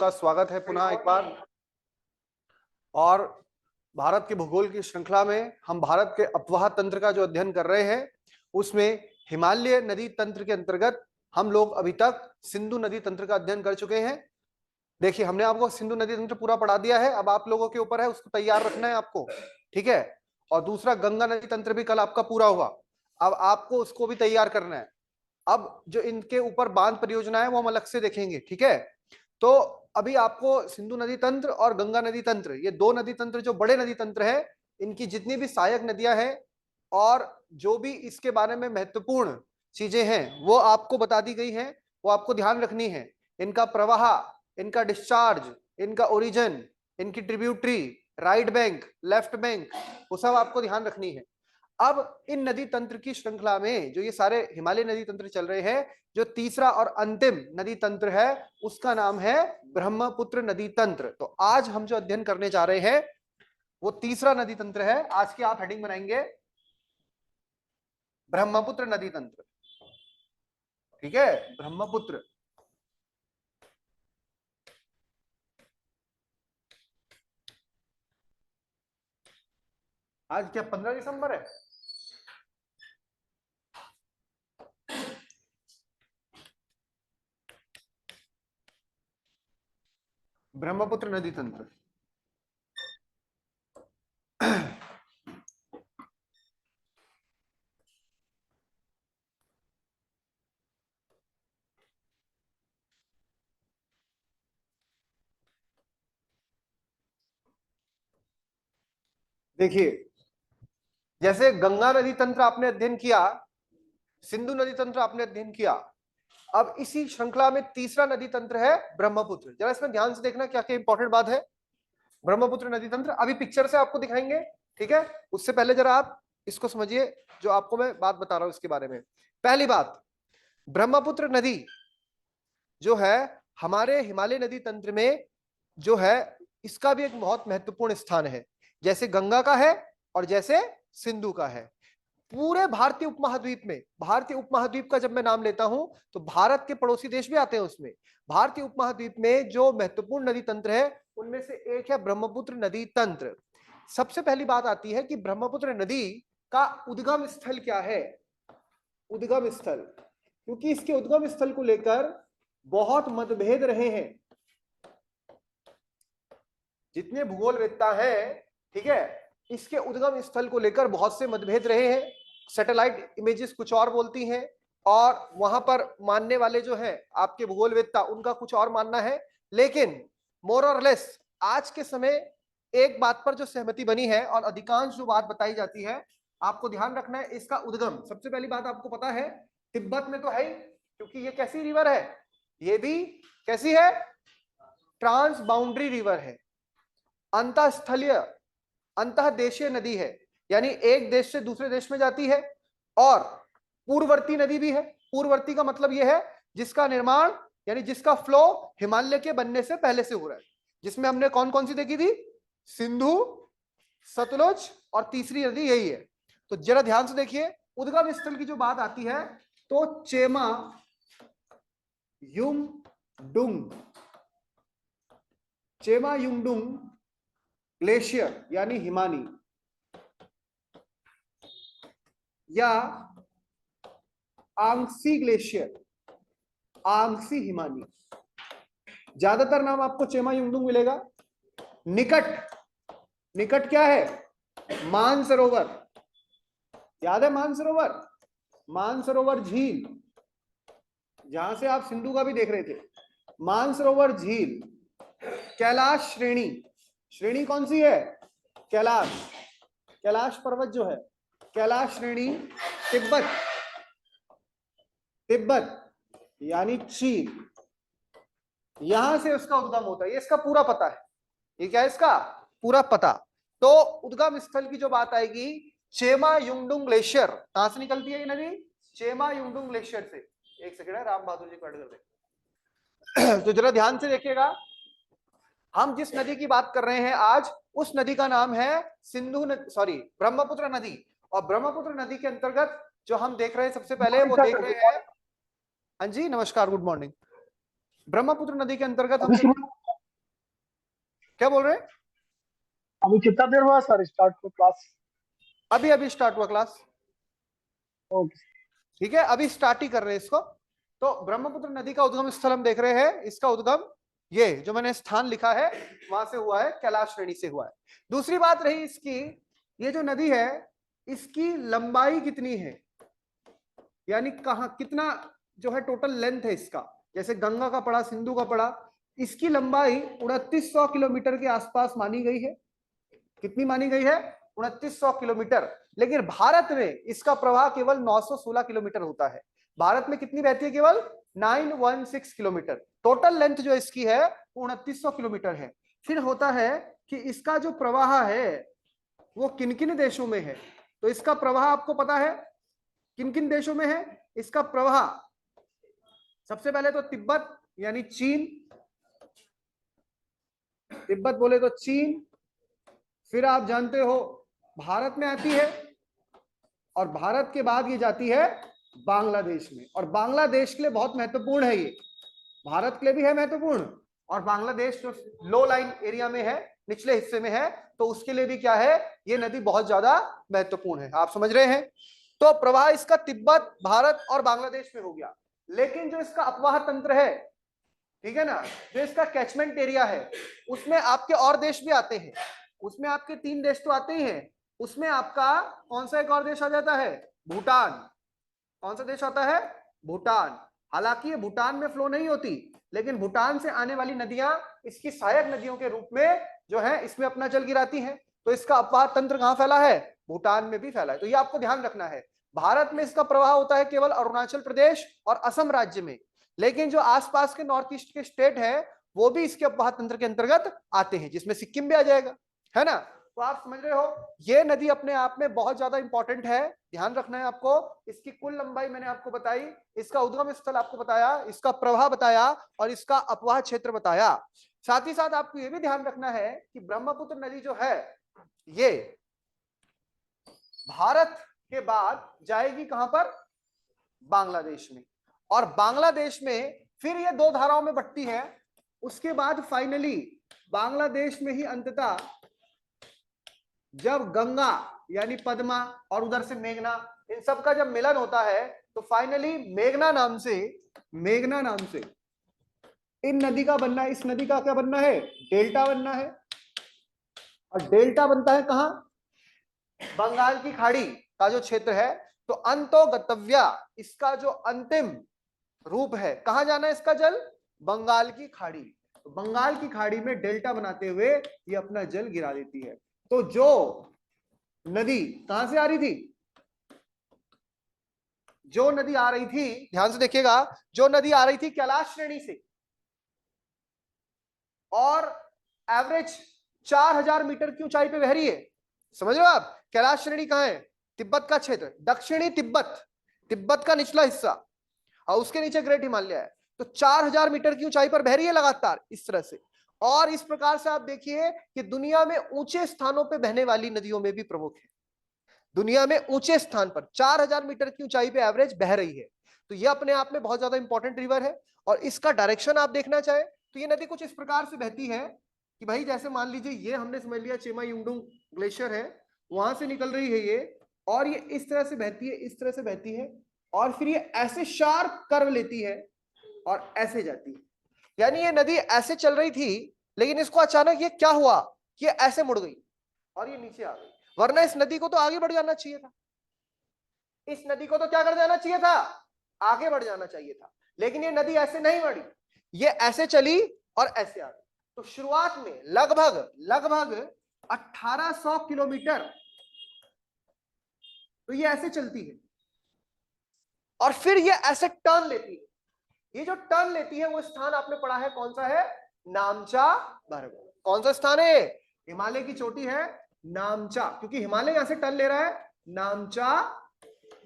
का स्वागत है पुनः एक बार। और भारत के भूगोल की श्रृंखला में हम भारत के अपवाह तंत्र का जो अध्ययन कर रहे हैं, उसमें हिमालय नदी तंत्र के अंतर्गत हम लोग अभी तक सिंधु नदी तंत्र का अध्ययन कर चुके हैं। देखिए, हमने आपको सिंधु नदी तंत्र पूरा पढ़ा दिया है, अब आप लोगों के ऊपर है उसको तैयार रखना है आपको, ठीक है। और दूसरा गंगा नदी तंत्र भी कल आपका पूरा हुआ, अब आपको उसको भी तैयार करना है। अब जो इनके ऊपर बांध परियोजना है वो हम अलग से देखेंगे, ठीक है। तो अभी आपको सिंधु नदी तंत्र और गंगा नदी तंत्र, ये दो नदी तंत्र जो बड़े नदी तंत्र है, इनकी जितनी भी सहायक नदियां हैं और जो भी इसके बारे में महत्वपूर्ण चीजें हैं वो आपको बता दी गई हैं, वो आपको ध्यान रखनी है। इनका प्रवाह, इनका डिस्चार्ज, इनका ओरिजिन, इनकी tributary, right bank, left bank, वो सब आपको ध्यान रखनी है। अब इन नदी तंत्र की श्रृंखला में जो ये सारे हिमालय नदी तंत्र चल रहे हैं, जो तीसरा और अंतिम नदी तंत्र है उसका नाम है ब्रह्मपुत्र नदी तंत्र। तो आज हम जो अध्ययन करने जा रहे हैं वो तीसरा नदी तंत्र है। आज की आप हेडिंग बनाएंगे ब्रह्मपुत्र नदी तंत्र, ठीक है, ब्रह्मपुत्र। आज क्या 15 दिसंबर है? ब्रह्मपुत्र नदी तंत्र। देखिए, जैसे गंगा नदी तंत्र आपने अध्ययन किया, सिंधु नदी तंत्र आपने अध्ययन किया, अब इसी श्रृंखला में तीसरा नदी तंत्र है ब्रह्मपुत्र। जरा इसमें ध्यान से देखना क्या क्या इंपॉर्टेंट बात है। ब्रह्मपुत्र नदी तंत्र अभी पिक्चर से आपको दिखाएंगे, ठीक है। उससे पहले जरा आप इसको समझिए जो आपको मैं बात बता रहा हूं इसके बारे में। पहली बात, ब्रह्मपुत्र नदी जो है हमारे हिमालय नदी तंत्र में जो है, इसका भी एक बहुत महत्वपूर्ण स्थान है, जैसे गंगा का है और जैसे सिंधु का है। पूरे भारतीय उपमहाद्वीप में, भारतीय उपमहाद्वीप का जब मैं नाम लेता हूं तो भारत के पड़ोसी देश भी आते हैं उसमें। भारतीय उपमहाद्वीप में जो महत्वपूर्ण नदी तंत्र है उनमें से एक है ब्रह्मपुत्र नदी तंत्र। सबसे पहली बात आती है कि ब्रह्मपुत्र नदी का उद्गम स्थल क्या है। उद्गम स्थल, क्योंकि इसके उद्गम स्थल को लेकर बहुत मतभेद रहे हैं। जितने भूगोलवेत्ता हैं, ठीक है, इसके उद्गम स्थल को लेकर बहुत से मतभेद रहे हैं। सैटेलाइट इमेजेस कुछ और बोलती हैं और वहां पर मानने वाले जो हैं आपके भूगोलवेत्ता, उनका कुछ और मानना है। लेकिन मोर और लेस आज के समय एक बात पर जो सहमति बनी है और अधिकांश जो बात बताई जाती है, आपको ध्यान रखना है इसका उद्गम। सबसे पहली बात आपको पता है तिब्बत में तो है ही, क्योंकि ये कैसी रिवर है, ये भी कैसी है, ट्रांस बाउंड्री रिवर है, अंतःस्थलीय अंतःदेशीय नदी है, यानी एक देश से दूसरे देश में जाती है। और पूर्ववर्ती नदी भी है। पूर्ववर्ती का मतलब यह है जिसका निर्माण यानी जिसका फ्लो हिमालय के बनने से पहले से हो रहा है, जिसमें हमने कौन कौन सी देखी थी, सिंधु, सतलुज और तीसरी नदी यही है। तो जरा ध्यान से देखिए, उद्गम स्थल की जो बात आती है तो चेमा युंगडुंग, चेमा युंगडुंग ग्लेशियर यानी हिमानी, या आंगसी ग्लेशियर, आंगसी हिमानी, ज्यादातर नाम आपको चेमा युंगडुंग मिलेगा। निकट, निकट क्या है, मानसरोवर, याद है मानसरोवर, मानसरोवर झील, जहां से आप सिंधु का भी देख रहे थे, मानसरोवर झील। कैलाश श्रेणी, श्रेणी कौन सी है, कैलाश, कैलाश पर्वत जो है, कैलाश श्रेणी, तिब्बत, तिब्बत यानी चीन, यहां से उसका उद्गम होता है। ये इसका पूरा पता है, ये क्या है इसका पूरा पता। तो उद्गम स्थल की जो बात आएगी, चेमा युंगडुंग ग्लेशियर, कहां से निकलती है ये नदी, चेमा युंगडुंग ग्लेशियर से। एक सेकंड है, राम बहादुर जी को ऐड कर दे। तो जरा ध्यान से देखिएगा, हम जिस नदी की बात कर रहे हैं आज, उस नदी का नाम है ब्रह्मपुत्र नदी। और ब्रह्मपुत्र नदी के अंतर्गत जो हम देख रहे हैं सबसे पहले वो देख रहे हैं, हाँ जी नमस्कार, गुड मॉर्निंग। ब्रह्मपुत्र नदी के अंतर्गत हम क्या बोल रहे हैं? अभी कितना देर हुआ सर स्टार्ट को क्लास? अभी अभी स्टार्ट हुआ क्लास। ओके। ठीक है, अभी स्टार्ट ही कर रहे हैं इसको। तो ब्रह्मपुत्र नदी का उद्गम स्थल हम देख रहे हैं, इसका उद्गम ये जो मैंने स्थान लिखा है वहां से हुआ है, कैलाश श्रेणी से हुआ है। दूसरी बात रही इसकी, ये जो नदी है इसकी लंबाई कितनी है, यानी कहां कितना जो है टोटल लेंथ है इसका। जैसे गंगा का पड़ा, सिंधु का पड़ा, इसकी लंबाई 2900 किलोमीटर के आसपास मानी गई है। कितनी मानी गई है? 2900 किलोमीटर। लेकिन भारत में इसका प्रवाह केवल 916 किलोमीटर होता है। भारत में कितनी बहती है? केवल 916 किलोमीटर। टोटल लेंथ जो इसकी है 2900 किलोमीटर है। फिर होता है कि इसका जो प्रवाह है वो किन किन देशों में है, तो इसका प्रवाह आपको पता है किन किन देशों में है इसका प्रवाह। सबसे पहले तो तिब्बत यानी चीन, तिब्बत बोले तो चीन। फिर आप जानते हो भारत में आती है, और भारत के बाद ये जाती है बांग्लादेश में। और बांग्लादेश के लिए बहुत महत्वपूर्ण है, ये भारत के लिए भी है महत्वपूर्ण, और बांग्लादेश जो लो लाइन एरिया में है, निचले हिस्से में है, तो उसके लिए भी क्या है, ये नदी बहुत ज्यादा महत्वपूर्ण है। आप समझ रहे हैं? तो प्रवाह इसका तिब्बत, भारत और बांग्लादेश में हो गया। लेकिन जो इसका अपवाह तंत्र है, ठीक है ना, जो इसका कैचमेंट एरिया है, उसमें आपके और देश भी आते हैं। उसमें आपके 3 देश तो आते ही हैं, उसमें आपका कौन सा एक और देश आ जाता है? भूटान। कौन सा देश आता है? भूटान। हालांकि ये भूटान में फ्लो नहीं होती, लेकिन भूटान से आने वाली नदियां इसकी सहायक नदियों के रूप में जो है इसमें अपना जल गिराती हैं। तो इसका अपवाह तंत्र कहां फैला है? भूटान में भी फैला है। तो ये आपको ध्यान रखना है। भारत में इसका प्रवाह होता है केवल अरुणाचल प्रदेश और असम राज्य में, लेकिन जो आसपास के नॉर्थ ईस्ट के स्टेट है वो भी इसके अपवाह तंत्र के अंतर्गत आते हैं, जिसमें सिक्किम भी आ जाएगा, है ना। तो आप समझ रहे हो, ये नदी अपने आप में बहुत ज्यादा इंपॉर्टेंट है, ध्यान रखना है आपको। इसकी कुल लंबाई मैंने आपको बताई, इसका उद्गम स्थल आपको बताया, इसका प्रवाह बताया, और इसका अपवाह क्षेत्र बताया। साथ ही साथ आपको यह भी ध्यान रखना है कि ब्रह्मपुत्र नदी जो है ये भारत के बाद जाएगी कहां पर? बांग्लादेश में। और बांग्लादेश में फिर ये 2 धाराओं में बंटती है। उसके बाद फाइनली बांग्लादेश में ही अंततः जब गंगा यानी पद्मा और उधर से मेघना, इन सब का जब मिलन होता है, तो फाइनली मेघना नाम से इन नदी का बनना है। इस नदी का क्या बनना है? डेल्टा बनना है। और डेल्टा बनता है कहां? बंगाल की खाड़ी का जो क्षेत्र है। तो अंतो गतव्या, इसका जो अंतिम रूप है, कहां जाना है इसका जल? बंगाल की खाड़ी। तो बंगाल की खाड़ी में डेल्टा बनाते हुए ये अपना जल गिरा देती है। तो जो नदी कहां से आ रही थी? जो नदी आ रही थी, ध्यान से देखिएगा, जो नदी आ रही थी कैलाश श्रेणी से, और एवरेज 4000 मीटर की ऊंचाई पे बह रही है। समझ रहे हो आप? कैलाश श्रेणी कहां है? तिब्बत का क्षेत्र, दक्षिणी तिब्बत, तिब्बत का निचला हिस्सा, और उसके नीचे ग्रेट हिमालय है। तो 4000 मीटर की ऊंचाई पर बह रही है लगातार इस तरह से। और इस प्रकार से आप देखिए कि दुनिया में ऊंचे स्थानों पर बहने वाली नदियों में भी प्रमुख है। दुनिया में ऊंचे स्थान पर 4000 मीटर की ऊंचाई पे एवरेज बह रही है। तो ये अपने आप में बहुत ज्यादा इंपॉर्टेंट रिवर है। और इसका डायरेक्शन आप देखना चाहे तो ये नदी कुछ इस प्रकार से बहती है कि भाई जैसे मान लीजिए ये हमने समझ लिया चेमा युंगडुंग ग्लेशियर है, वहां से निकल रही है ये, और ये इस तरह से बहती है, इस तरह से बहती है, और फिर ये ऐसे शार्प कर्व लेती है और ऐसे जाती है। यानी ये नदी ऐसे चल रही थी, लेकिन इसको अचानक ये क्या हुआ, ये ऐसे मुड़ गई और ये नीचे आ गई। वरना इस नदी को तो आगे बढ़ जाना चाहिए था। इस नदी को तो क्या कर जाना चाहिए था? आगे बढ़ जाना चाहिए था। लेकिन ये नदी ऐसे नहीं बढ़ी, ये ऐसे चली और ऐसे आ गई। तो शुरुआत में लगभग 1800 किलोमीटर तो ये ऐसे चलती है, और फिर ये ऐसे टर्न लेती है। ये जो टर्न लेती है वो स्थान आपने पढ़ा है, कौन सा है? नामचा भरगों। कौन सा स्थान है? हिमालय की चोटी है नामचा, क्योंकि हिमालय यहां से टर्न ले रहा है नामचा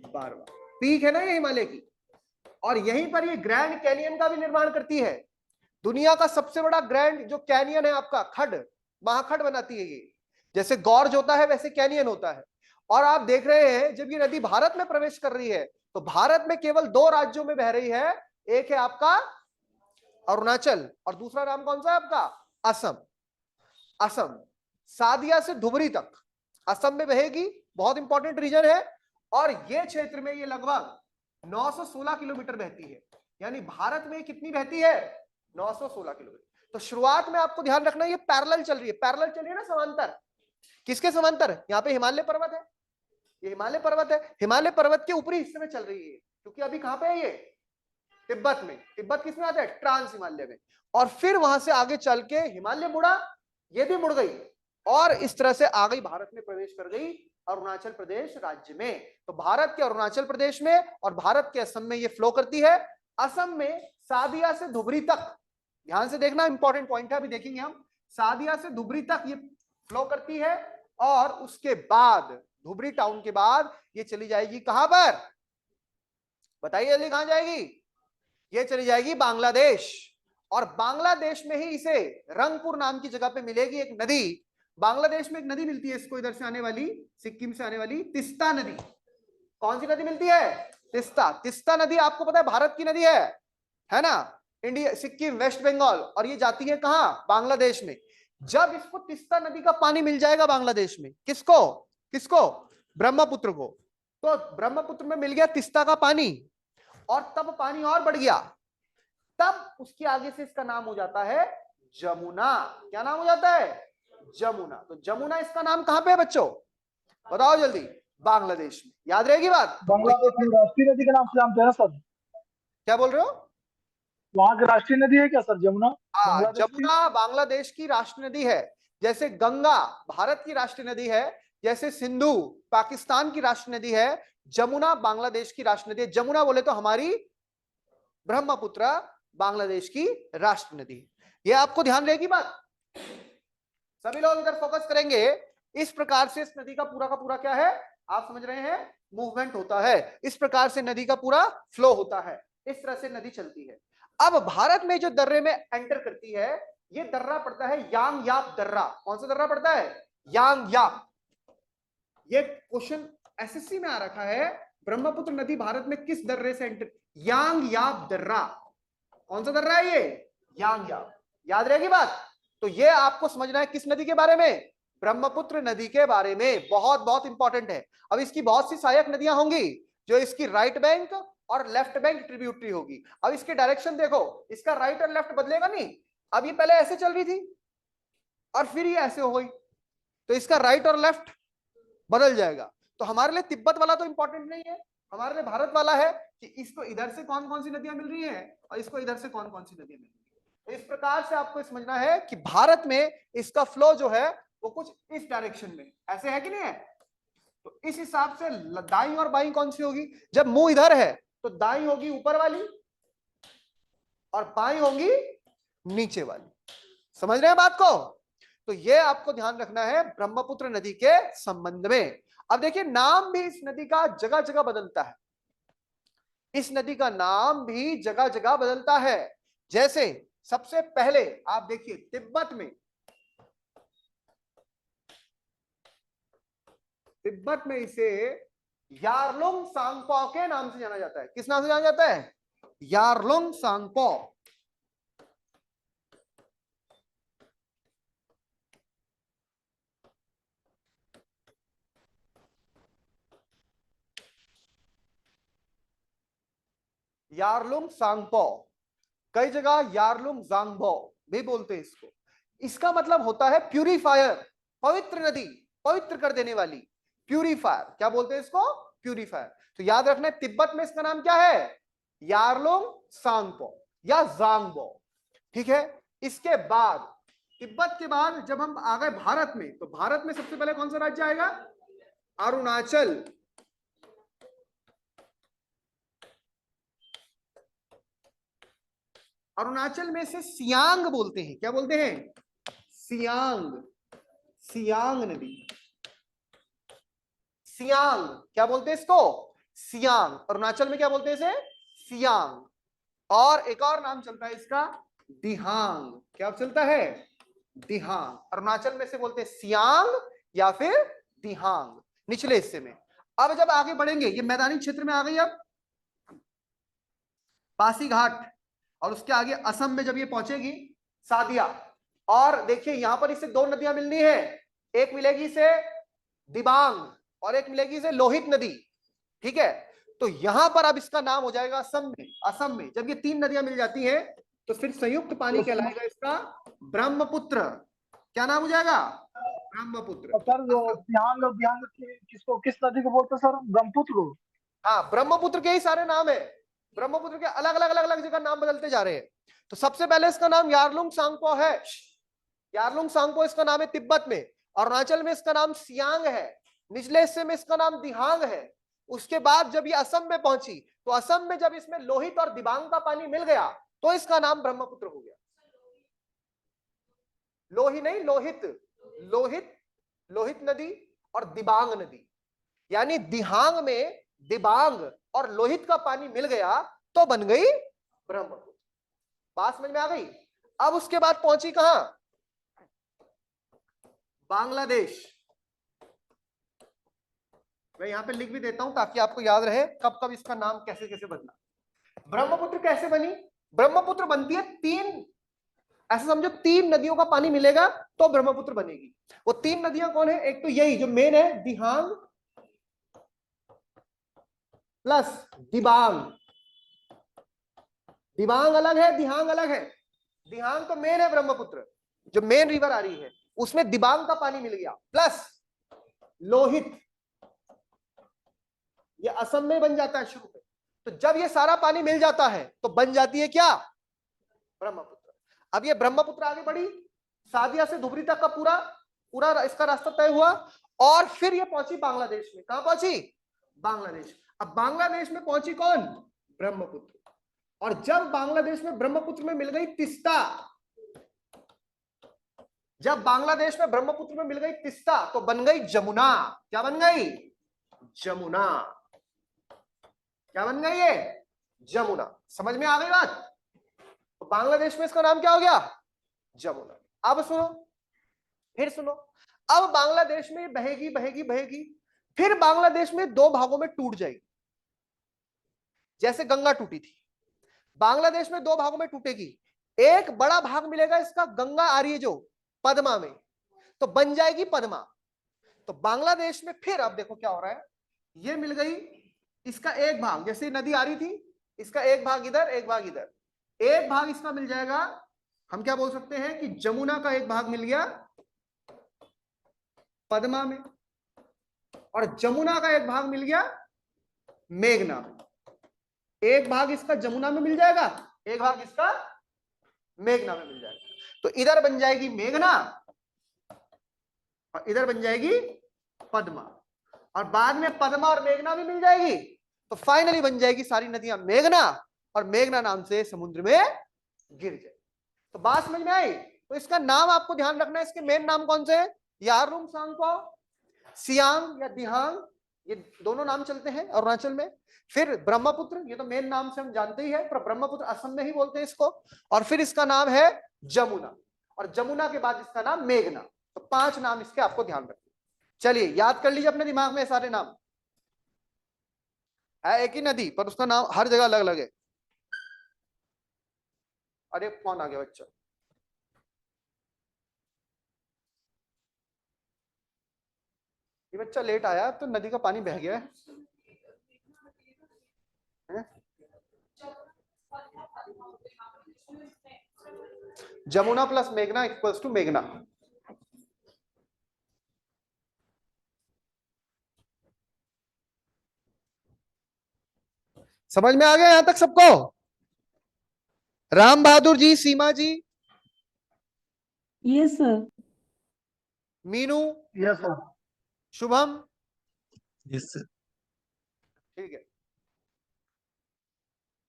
बारवा, पीक है ना ये हिमालय की। और यहीं पर ये ग्रैंड कैनियन का भी निर्माण करती है। दुनिया का सबसे बड़ा ग्रैंड जो कैनियन है आपका, खड, महाखड बनाती है ये। जैसे गॉर्ज होता है वैसे कैनियन होता है। और आप देख रहे हैं जब ये नदी भारत में प्रवेश कर रही है, तो भारत में केवल 2 राज्यों में बह रही है। एक है आपका अरुणाचल, और दूसरा नाम कौन सा है आपका? असम। असम, सादिया से धुबरी तक असम में बहेगी, बहुत इंपॉर्टेंट रीजन है। और ये क्षेत्र में ये लगभग 916 किलोमीटर बहती है, यानी भारत में कितनी बहती है, 916 किलोमीटर। तो शुरुआत में आपको ध्यान रखना ये पैरेलल चल रही है, पैरेलल चल रही है ना, समांतर। किसके समांतर? यहाँ पे हिमालय पर्वत है, ये हिमालय पर्वत है, हिमालय पर्वत के ऊपरी हिस्से में चल रही है, क्योंकि अभी कहां पे है ये, तिब्बत में। तिब्बत किसमें आता है, ट्रांस हिमालय में। और फिर वहां से आगे चल के हिमालय मुड़ा, ये भी मुड़ गई, और इस तरह से आ गई, भारत में प्रवेश कर गई अरुणाचल प्रदेश राज्य में। तो भारत के अरुणाचल प्रदेश में और भारत के असम में ये फ्लो करती है। असम में सादिया से धुबरी तक, ध्यान से देखना, इंपॉर्टेंट पॉइंट है, अभी देखेंगे हम। सादिया से धुबरी तक ये फ्लो करती है, और उसके बाद धुबरी टाउन के बाद ये चली जाएगी कहां पर, बताइए जल्दी, कहां जाएगी? ये चली जाएगी बांग्लादेश। और बांग्लादेश में ही इसे रंगपुर नाम की जगह पे मिलेगी एक नदी। बांग्लादेश में एक नदी मिलती है इसको, इधर से आने वाली, सिक्किम से आने वाली तिस्ता नदी। कौन सी नदी मिलती है? तिस्ता। तिस्ता नदी आपको पता है भारत की नदी है ना, इंडिया, सिक्किम, वेस्ट बंगाल, और ये जाती है कहां, बांग्लादेश में। जब इसको तिस्ता नदी का पानी मिल जाएगा बांग्लादेश में, किसको किसको, ब्रह्मपुत्र को, तो ब्रह्मपुत्र में मिल गया तिस्ता का पानी, और तब पानी और बढ़ गया, तब उसके आगे से इसका नाम हो जाता है जमुना। क्या नाम हो जाता है? जमुना। तो जमुना इसका नाम कहां पे है बच्चों, बताओ जल्दी? बांग्लादेश में। याद रहेगी बात? बांग्लादेश में राष्ट्रीय नदी के नाम से जानते हैं ना सर? क्या बोल रहे हो? वहाँ की राष्ट्रीय नदी है क्या सर, जमुना? बांग्लादेश की? जमुना बांग्लादेश की राष्ट्रीय नदी है, जैसे गंगा भारत की राष्ट्रीय नदी है, जैसे सिंधु पाकिस्तान की राष्ट्रीय नदी है, जमुना बांग्लादेश की राष्ट्रीय नदी है। जमुना बोले तो हमारी, ब्रह्मपुत्र बांग्लादेश की राष्ट्रीय नदी। ये आपको ध्यान रहेगी बात, सभी लोग इधर फोकस करेंगे। इस प्रकार से इस नदी का पूरा क्या है, आप समझ रहे हैं, मूवमेंट होता है, इस प्रकार से नदी का पूरा फ्लो होता है, इस तरह से नदी चलती है। अब भारत में जो दर्रे में एंटर करती है, ये दर्रा पड़ता है यांग याप दर्रा। कौन सा दर्रा पड़ता है? यांग याप। ये क्वेश्चन एसएससी में आ रखा है, ब्रह्मपुत्र नदी भारत में किस दर्रे से एंटर, यांग याप दर्रा। कौन सा दर्रा है ये? यांग याप। याद रहेगी बात? तो ये आपको समझना है किस नदी के बारे में, ब्रह्मपुत्र नदी के बारे में। बहुत बहुत इंपॉर्टेंट है। अब इसकी बहुत सी सहायक नदियां होंगी, जो इसकी राइट बैंक और लेफ्ट बैंक ट्रिब्यूटरी होगी। अब इसके डायरेक्शन देखो, इसका राइट और लेफ्ट बदलेगा नहीं। अब ये पहले ऐसे चल रही थी और फिर ये ऐसे हो गई, तो इसका राइट और लेफ्ट बदल जाएगा। तो हमारे लिए तिब्बत वाला तो इंपॉर्टेंट नहीं है, हमारे लिए भारत वाला है कि इसको इधर से कौन कौन सी नदियां मिल रही हैं और इसको इधर से कौन कौन सी नदियां मिल रही है। तो इस प्रकार से आपको समझना है कि भारत में इसका फ्लो जो है वो कुछ इस डायरेक्शन में ऐसे है कि नहीं है। तो इस हिसाब से दाई और बाई कौन सी होगी, जब मुंह इधर है तो दाई होगी ऊपर वाली और बाई होगी नीचे वाली। समझ रहे हैं बात को? तो ये आपको ध्यान रखना है ब्रह्मपुत्र नदी के संबंध में। अब देखिए, नाम भी इस नदी का जगह जगह बदलता है, इस नदी का नाम भी जगह जगह बदलता है। जैसे सबसे पहले आप देखिए, तिब्बत में इसे यारलुंग सांगपो के नाम से जाना जाता है। किस नाम से जाना जाता है? यारलुंग सांगपो। यारलुंग सांगपो, कई जगह यारलुंग जांगबो भी बोलते हैं इसको। इसका मतलब होता है प्यूरिफायर, पवित्र नदी, पवित्र कर देने वाली, प्यूरिफायर। क्या बोलते हैं इसको? प्यूरिफायर। तो याद रखना है, तिब्बत में इसका नाम क्या है? यारलुंग सांगपो या जांगबो। ठीक है। इसके बाद, तिब्बत के बाद जब हम आ गए भारत में, तो भारत में सबसे पहले कौन सा राज्य आएगा? अरुणाचल। अरुणाचल में से सियांग बोलते हैं। क्या बोलते हैं? सियांग, सियांग नदी, सियांग। क्या बोलते हैं इसको? सियांग। अरुणाचल में क्या बोलते हैं इसे? सियांग। और एक और नाम चलता है इसका, दिहांग। क्या चलता है? दिहांग। अरुणाचल में से बोलते हैं सियांग या फिर दिहांग, निचले हिस्से में। अब जब आगे बढ़ेंगे, ये मैदानी क्षेत्र में आ गई, अब पासीघाट, और उसके आगे असम में जब ये पहुंचेगी सादिया, और देखिए यहां पर इससे 2 नदियां मिलनी है, एक मिलेगी इसे दिबांग और एक मिलेगी इसे लोहित नदी। ठीक है, तो यहां पर अब इसका नाम हो जाएगा असम में। असम में जब ये 3 नदियां मिल जाती हैं तो फिर संयुक्त पानी यस कहलाएगा इसका ब्रह्मपुत्र। क्या नाम हो जाएगा? ब्रह्मपुत्र। सर, वो बिहांग बिहांग किसको, किस नदी को बोलते हैं सर? ब्रह्मपुत्र को? हाँ, ब्रह्मपुत्र के ही सारे नाम है, ब्रह्मपुत्र के अलग अलग अलग अलग जगह नाम बदलते जा रहे हैं। तो सबसे पहले इसका नाम यारलुंग सांगपो है। यारलुंग सांगपो इसका नाम है तिब्बत में। अरुणाचल में इसका नाम सियांग है। निचले हिस्से में इसका नाम दिहांग है। उसके बाद जब ये असम में पहुंची तो असम में जब इसमें लोहित और दिबांग का पानी मिल गया तो इसका नाम ब्रह्मपुत्र हो गया। लोही नहीं, लोहित। लोहित, लोहित नदी और दिबांग नदी, यानी दिहांग में दिबांग और लोहित का पानी मिल गया तो बन गई ब्रह्मपुत्र। बात समझ में आ गई? अब उसके बाद पहुंची कहां? बांग्लादेश। मैं यहां पे लिख भी देता हूं ताकि आपको याद रहे कब कब इसका नाम कैसे कैसे बदला। ब्रह्मपुत्र कैसे बनी? ब्रह्मपुत्र बनती है 3, ऐसा समझो 3 नदियों का पानी मिलेगा तो ब्रह्मपुत्र बनेगी। वो 3 नदियां कौन है? एक तो यही जो मेन है दिहांग प्लस दिबांग। दिबांग अलग है, दिहांग अलग है। दिहांग तो मेन है, ब्रह्मपुत्र जो मेन रिवर आ रही है उसमें दिबांग का पानी मिल गया, प्लस लोहित, ये असम में बन जाता है शुरू में। तो जब ये सारा पानी मिल जाता है तो बन जाती है क्या? ब्रह्मपुत्र। अब ये ब्रह्मपुत्र आगे बढ़ी, सादिया से धुबरी तक का पूरा पूरा इसका रास्ता तय हुआ और फिर ये पहुंची बांग्लादेश में। कहां पहुंची? बांग्लादेश। अब बांग्लादेश में पहुंची कौन? ब्रह्मपुत्र। और जब बांग्लादेश में ब्रह्मपुत्र में मिल गई तिस्ता, जब बांग्लादेश में ब्रह्मपुत्र में मिल गई तिस्ता तो बन गई जमुना। क्या बन गई? जमुना। क्या बन गई ये? जमुना। समझ में आ गई बात? तो बांग्लादेश में इसका नाम क्या हो गया? जमुना। अब सुनो, फिर सुनो, अब बांग्लादेश में बहेगी बहेगी बहेगी, फिर बांग्लादेश में 2 भागों में टूट जाएगी, जैसे गंगा टूटी थी। बांग्लादेश में 2 भागों में टूटेगी। एक बड़ा भाग मिलेगा इसका, गंगा आ रही है जो पद्मा में, तो बन जाएगी पद्मा। तो बांग्लादेश में फिर अब देखो क्या हो रहा है, ये मिल गई इसका एक भाग, जैसे नदी आ रही थी इसका एक भाग इधर एक भाग इधर, एक भाग इसका मिल जाएगा, हम क्या बोल सकते हैं कि जमुना का एक भाग मिल गया पद्मा में, और जमुना का एक भाग मिल गया मेघना में। एक भाग इसका जमुना में मिल जाएगा, एक भाग इसका मेघना में मिल जाएगा। तो इधर बन जाएगी मेघना और इधर बन जाएगी पद्मा, और बाद में पद्मा और मेघना भी मिल जाएगी। तो फाइनली बन जाएगी सारी नदियां मेघना, और मेघना नाम से समुद्र में गिर जाए। तो बात समझ में आई? तो इसका नाम आपको ध्यान रखना है, इसके मेन नाम कौन से हैं? यारलुंग सांगपो, सियांग या दिहांग, ये दोनों नाम चलते हैं अरुणाचल में। फिर ब्रह्मपुत्र, ये तो मेन नाम से हम जानते ही है, पर ब्रह्मपुत्र असम में ही बोलते हैं इसको। और फिर इसका नाम है जमुना, और जमुना के बाद इसका नाम मेघना। तो 5 नाम इसके आपको ध्यान रखना। चलिए याद कर लीजिए अपने दिमाग में सारे नाम। है एक ही नदी पर उसका नाम हर जगह अलग अलग है। अरे कौन आ गया बच्चा? ये बच्चा लेट आया तो नदी का पानी बह गया है। जमुना प्लस मेघना इक्वल्स टू मेघना। समझ में आ गया यहां तक सबको? राम बहादुर जी, सीमा जी, yes sir. Meenu, yes sir. Shubham, yes sir. ठीक है।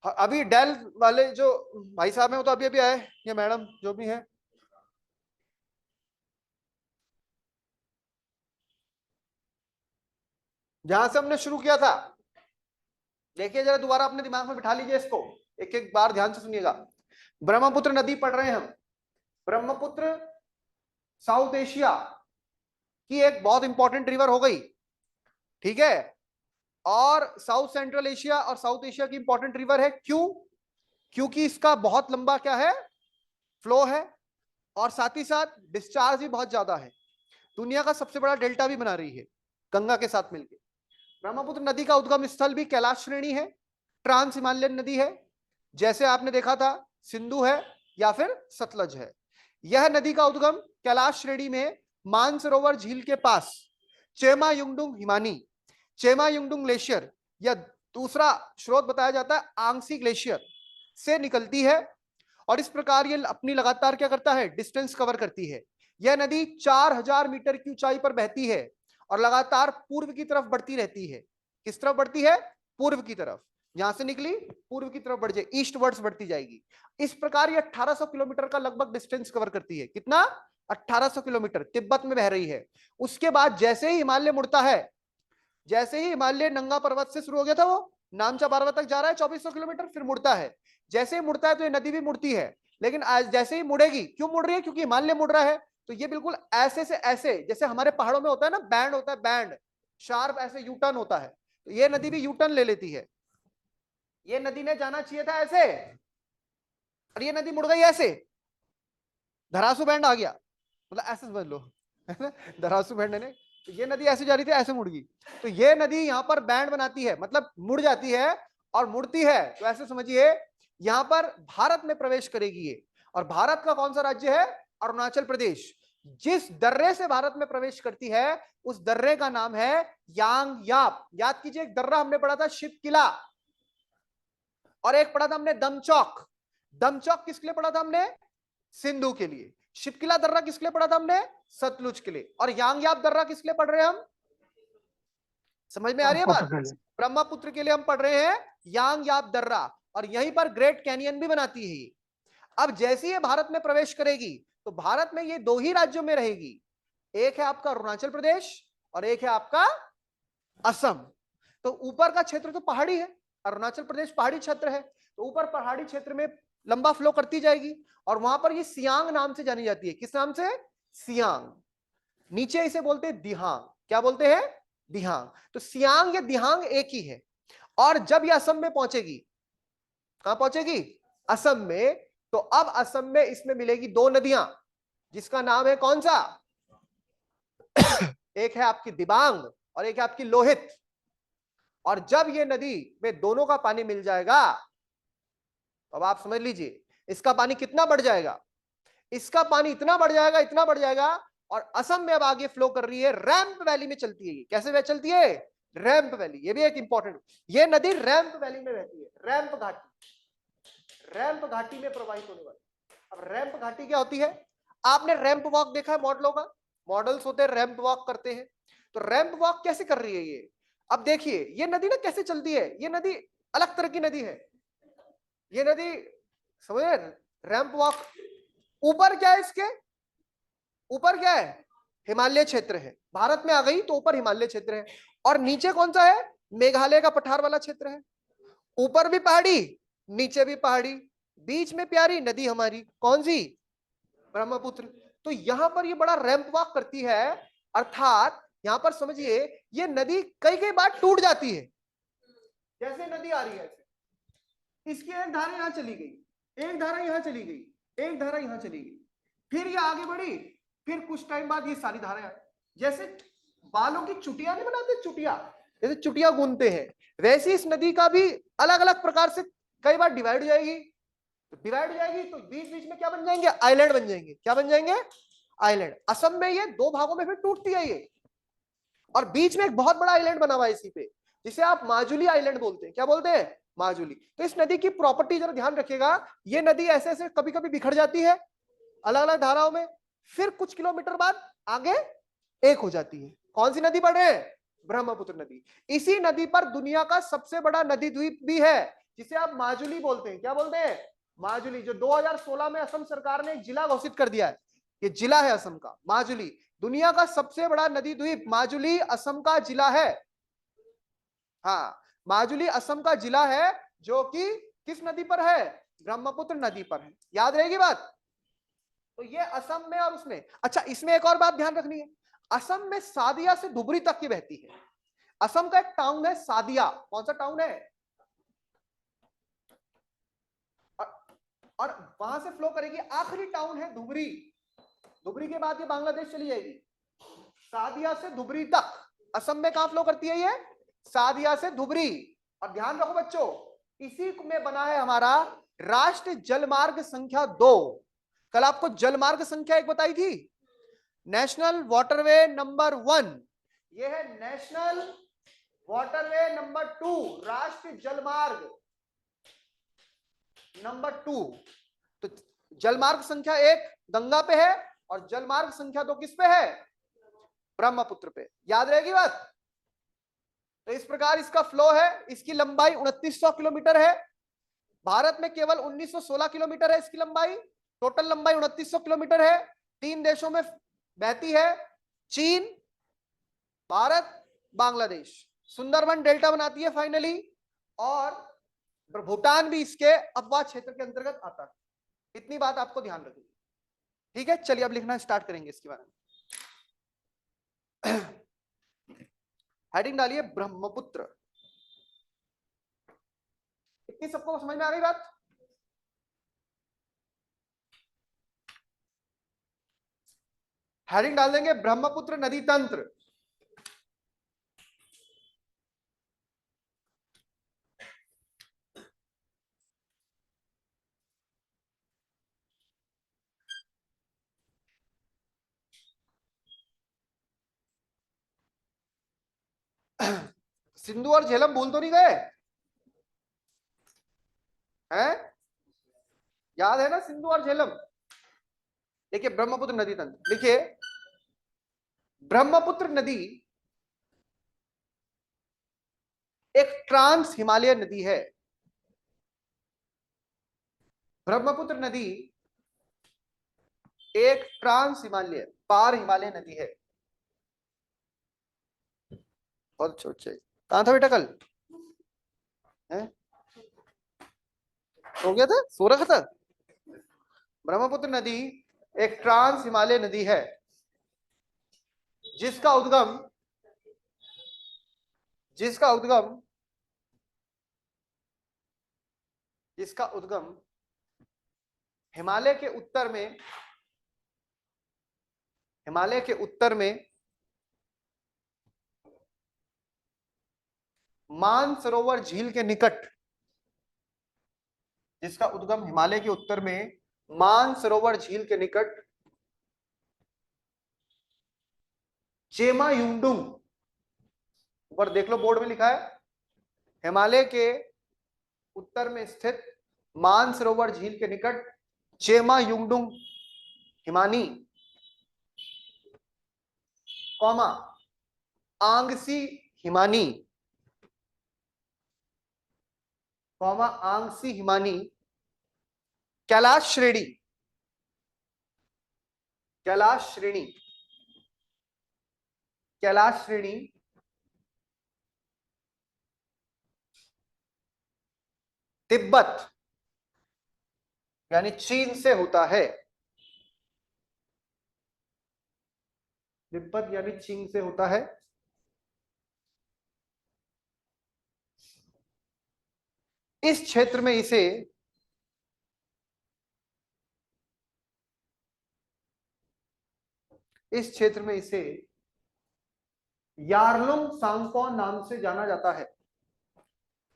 अभी डेल वाले जो भाई साहब हैं वो तो अभी अभी आए, ये मैडम जो भी है। जहां से हमने शुरू किया था, देखिए जरा दोबारा अपने दिमाग में बिठा लीजिए इसको, एक एक बार ध्यान से सुनिएगा। ब्रह्मपुत्र नदी पढ़ रहे हैं हम। ब्रह्मपुत्र साउथ एशिया की एक बहुत इंपॉर्टेंट रिवर हो गई, ठीक है। और साउथ सेंट्रल एशिया और साउथ एशिया की इंपॉर्टेंट रिवर है। क्यों? क्योंकि इसका बहुत लंबा क्या है, फ्लो है, और साथ ही साथ डिस्चार्ज भी बहुत ज्यादा है। दुनिया का सबसे बड़ा डेल्टा भी बना रही है गंगा के साथ मिलकर। ब्रह्मपुत्र नदी का उद्गम स्थल भी कैलाश श्रेणी है, ट्रांस हिमालयन नदी है, जैसे आपने देखा था सिंधु है या फिर सतलज है। यह नदी का उद्गम कैलाश श्रेणी में मानसरोवर झील के पास चेमा युंगडुंग हिमानी, चेमा युंगडुंग ग्लेशियर या दूसरा स्रोत बताया जाता है आंगसी ग्लेशियर से निकलती है। और इस प्रकार ये अपनी लगातार क्या करता है, डिस्टेंस कवर करती है। यह नदी 4000 मीटर की ऊंचाई पर बहती है और लगातार पूर्व की तरफ बढ़ती रहती है। किस तरफ बढ़ती है? पूर्व की तरफ। यहां से निकली पूर्व की तरफ बढ़ जाए, ईस्ट वर्ड्स बढ़ती जाएगी। इस प्रकार ये 1800 किलोमीटर का लगभग डिस्टेंस कवर करती है। कितना? 1800 किलोमीटर तिब्बत में बह रही है। उसके बाद जैसे ही हिमालय मुड़ता है, जैसे ही हिमालय नंगा पर्वत से शुरू हो गया था, वो नामचा पर्वत तक जा रहा है 2400 किलोमीटर, फिर मुड़ता है। जैसे ही मुड़ता है तो ये नदी भी मुड़ती है, लेकिन आज जैसे ही मुड़ेगी, क्यों मुड़ रही है? क्योंकि हिमालय मुड़ रहा है। तो ये बिल्कुल ऐसे से ऐसे, जैसे हमारे पहाड़ों में होता है ना बैंड, होता है बैंड, शार्प ऐसे यू टर्न होता है, तो ये नदी भी यू टर्न ले लेती है। ये नदी ने जाना चाहिए था ऐसे, और ये नदी मुड़ गई ऐसे, धरासू बैंड आ गया, मतलब ऐसे समझ लो, है ना, धरासू बैंड ने, तो ये नदी ऐसे जा रही थी, ऐसे मुड़ गई। तो ये नदी यहाँ पर बैंड बनाती है, मतलब मुड़ जाती है और मुड़ती है, तो ऐसे समझिए यहाँ पर भारत में प्रवेश करेगी ये। और भारत का कौन सा राज्य है? अरुणाचल प्रदेश। जिस दर्रे से भारत में प्रवेश करती है उस दर्रे का नाम है यांग याप। याद कीजिए, एक दर्रा हमने पढ़ा था शिव किला, और एक पढ़ा था हमने दमचौक। दमचौक किसके लिए पढ़ा था हमने? सिंधु के लिए। शिवकिला दर्रा किसके लिए पढ़ा था हमने? सतलुज के लिए। और यांगयाप दर्रा किसके लिए पढ़ रहे हैं हम? समझ में आ रही है बात? ब्रह्मपुत्र के लिए हम पढ़ रहे हैं यांगयाप दर्रा, और यहीं पर ग्रेट कैनियन भी बनाती है ये। अब जैसे ही भारत में प्रवेश करेगी तो भारत में ये दो ही राज्यों में रहेगी, एक है आपका अरुणाचल प्रदेश और एक है आपका असम। तो ऊपर का क्षेत्र तो पहाड़ी है, अरुणाचल प्रदेश पहाड़ी क्षेत्र है, तो ऊपर पहाड़ी क्षेत्र में लंबा फ्लो करती जाएगी, और वहां पर ये सियांग नाम से जानी जाती है। किस नाम से? सियांग। नीचे इसे बोलते हैं दिहांग। क्या बोलते हैं? दिहांग। तो सियांग या दिहांग एक ही है। और जब ये असम में पहुंचेगी, कहां पहुंचेगी? असम में। तो अब असम में इसमें मिलेगी दो नदियां, जिसका नाम है कौन सा? एक है आपकी दिबांग और एक है आपकी लोहित। और जब ये नदी में दोनों का पानी मिल जाएगा, अब आप समझ लीजिए इसका पानी कितना बढ़ जाएगा। इसका पानी इतना बढ़ जाएगा, इतना बढ़ जाएगा, और असम में अब आगे फ्लो कर रही है, रैंप वैली में चलती है। ये कैसे वे चलती है? Ramp valley. ये भी एक इंपॉर्टेंट, ये नदी रैंप वैली में बहती है, रैंप घाटी, रैंप घाटी में प्रवाहित होने वाली। अब रैंप घाटी क्या होती है? आपने रैंप वॉक देखा है मॉडलों का? मॉडल्स होते हैं रैंप वॉक करते हैं, तो रैंप वॉक कैसे कर रही है ये? अब देखिए ये नदी ना कैसे चलती है, ये नदी अलग तरह की नदी है। ये नदी समझे, रैंप वॉक, ऊपर क्या है इसके? ऊपर क्या है? हिमालय क्षेत्र है। भारत में आ गई तो ऊपर हिमालय क्षेत्र है, और नीचे कौन सा है? मेघालय का पठार वाला क्षेत्र है। ऊपर भी पहाड़ी, नीचे भी पहाड़ी, बीच में प्यारी नदी हमारी, कौन सी? ब्रह्मपुत्र। तो यहां पर ये बड़ा रैंप वॉक करती है, अर्थात यहां पर समझिए ये नदी कई कई बार टूट जाती है। जैसे नदी आ रही है ऐसे, इसकी एक धारा यहां चली गई, एक धारा यहां चली गई, एक धारा यहां चली गई, फिर ये आगे बढ़ी, फिर कुछ टाइम बाद ये सारी धाराएं, जैसे बालों की चुटिया नहीं बनाते, चुटिया, जैसे चुटिया गूंथते हैं, वैसे इस नदी का भी अलग अलग प्रकार से कई बार डिवाइड हो जाएगी। तो डिवाइड हो जाएगी तो बीच बीच में क्या बन जाएंगे? आइलैंड बन जाएंगे। क्या बन जाएंगे? आइलैंड। असम में ये दो भागों में फिर टूटती है ये, और बीच में एक बहुत बड़ा आइलैंड बना हुआ है इसी पे, जिसे आप माजुली आइलैंड बोलते हैं। क्या बोलते हैं? माजुली। तो इस नदी की प्रॉपर्टी जरा ध्यान रखिएगा, ये नदी ऐसे ऐसे कभी कभी बिखर जाती है अलग अलग धाराओं में, फिर कुछ किलोमीटर बाद आगे एक हो जाती है। कौन सी नदी पढ़ रहे हैं? ब्रह्मपुत्र नदी। इसी नदी पर दुनिया का सबसे बड़ा नदी द्वीप भी है, जिसे आप माजुली बोलते हैं। क्या बोलते हैं? माजुली, जो 2016 में असम सरकार ने एक जिला घोषित कर दिया है, ये जिला है असम का, माजुली। दुनिया का सबसे बड़ा नदी द्वीप माजुली असम का जिला है। हाँ, माजुली असम का जिला है, जो कि किस नदी पर है? ब्रह्मपुत्र नदी पर है। याद रहेगी बात? तो ये असम में और उसमें। अच्छा, इसमें एक और बात ध्यान रखनी है, असम में सादिया से धुबरी तक की बहती है। असम का एक टाउन है सादिया। कौन सा टाउन है? और वहां से फ्लो करेगी, आखिरी टाउन है धुबरी। धुबरी के बाद ये बांग्लादेश चली जाएगी, सादिया से धुबरी तक। असम में कहां फ्लो करती है ये? सादिया से धुबरी। और ध्यान रखो बच्चों, इसी में बना है हमारा राष्ट्रीय जलमार्ग संख्या 2। कल आपको जलमार्ग संख्या 1 बताई थी, नेशनल वाटरवे नंबर 1, ये है नेशनल वाटरवे नंबर 2, राष्ट्रीय जलमार्ग नंबर 2। तो जलमार्ग संख्या 1 गंगा पे है और जलमार्ग संख्या 2 किस पे है? ब्रह्मपुत्र पे। याद रहेगी बात? तो इस प्रकार इसका फ्लो है। इसकी लंबाई 2900 किलोमीटर है। भारत में केवल 1916 किलोमीटर है इसकी लंबाई। टोटल लंबाई 2900 किलोमीटर है। 3 देशों में बहती है, चीन, भारत, बांग्लादेश। सुंदरबन डेल्टा बनाती है फाइनली, और भूटान भी इसके अपवाद क्षेत्र के अंतर्गत आता है। इतनी बात आपको ध्यान रखनी, ठीक है? चलिए अब लिखना स्टार्ट करेंगे इसके बारे में। हेडिंग डालिए ब्रह्मपुत्र। इतनी सबको समझ में आ गई बात? हेडिंग डाल देंगे ब्रह्मपुत्र नदी तंत्र। सिंधु और झेलम भूल तो नहीं गए हैं? याद है ना सिंधु और झेलम? देखिए ब्रह्मपुत्र नदी तंत्र लिखिए। ब्रह्मपुत्र नदी एक ट्रांस हिमालय नदी है। ब्रह्मपुत्र नदी एक ट्रांस हिमालय, पार हिमालय नदी है। बहुत अच्छा। कहां था बेटा कल? है? हो गया था, सो रखा था। ब्रह्मपुत्र नदी एक ट्रांस हिमालय नदी है जिसका उद्गम जिसका उद्गम जिसका उद्गम हिमालय के उत्तर में मानसरोवर झील के निकट, जिसका उद्गम हिमालय के उत्तर में मानसरोवर झील के निकट चेमायुंडुंग, ऊपर देख लो बोर्ड में लिखा है, हिमालय के उत्तर में स्थित मानसरोवर झील के निकट चेमायुंडुंग हिमानी, कॉमा आंगसी हिमानी, कॉमा आंगसी हिमानी, कैलाश श्रेणी तिब्बत यानी चीन से होता है। तिब्बत यानी चीन से होता है। इस क्षेत्र में इसे यारलुंग सांगपो नाम से जाना जाता है।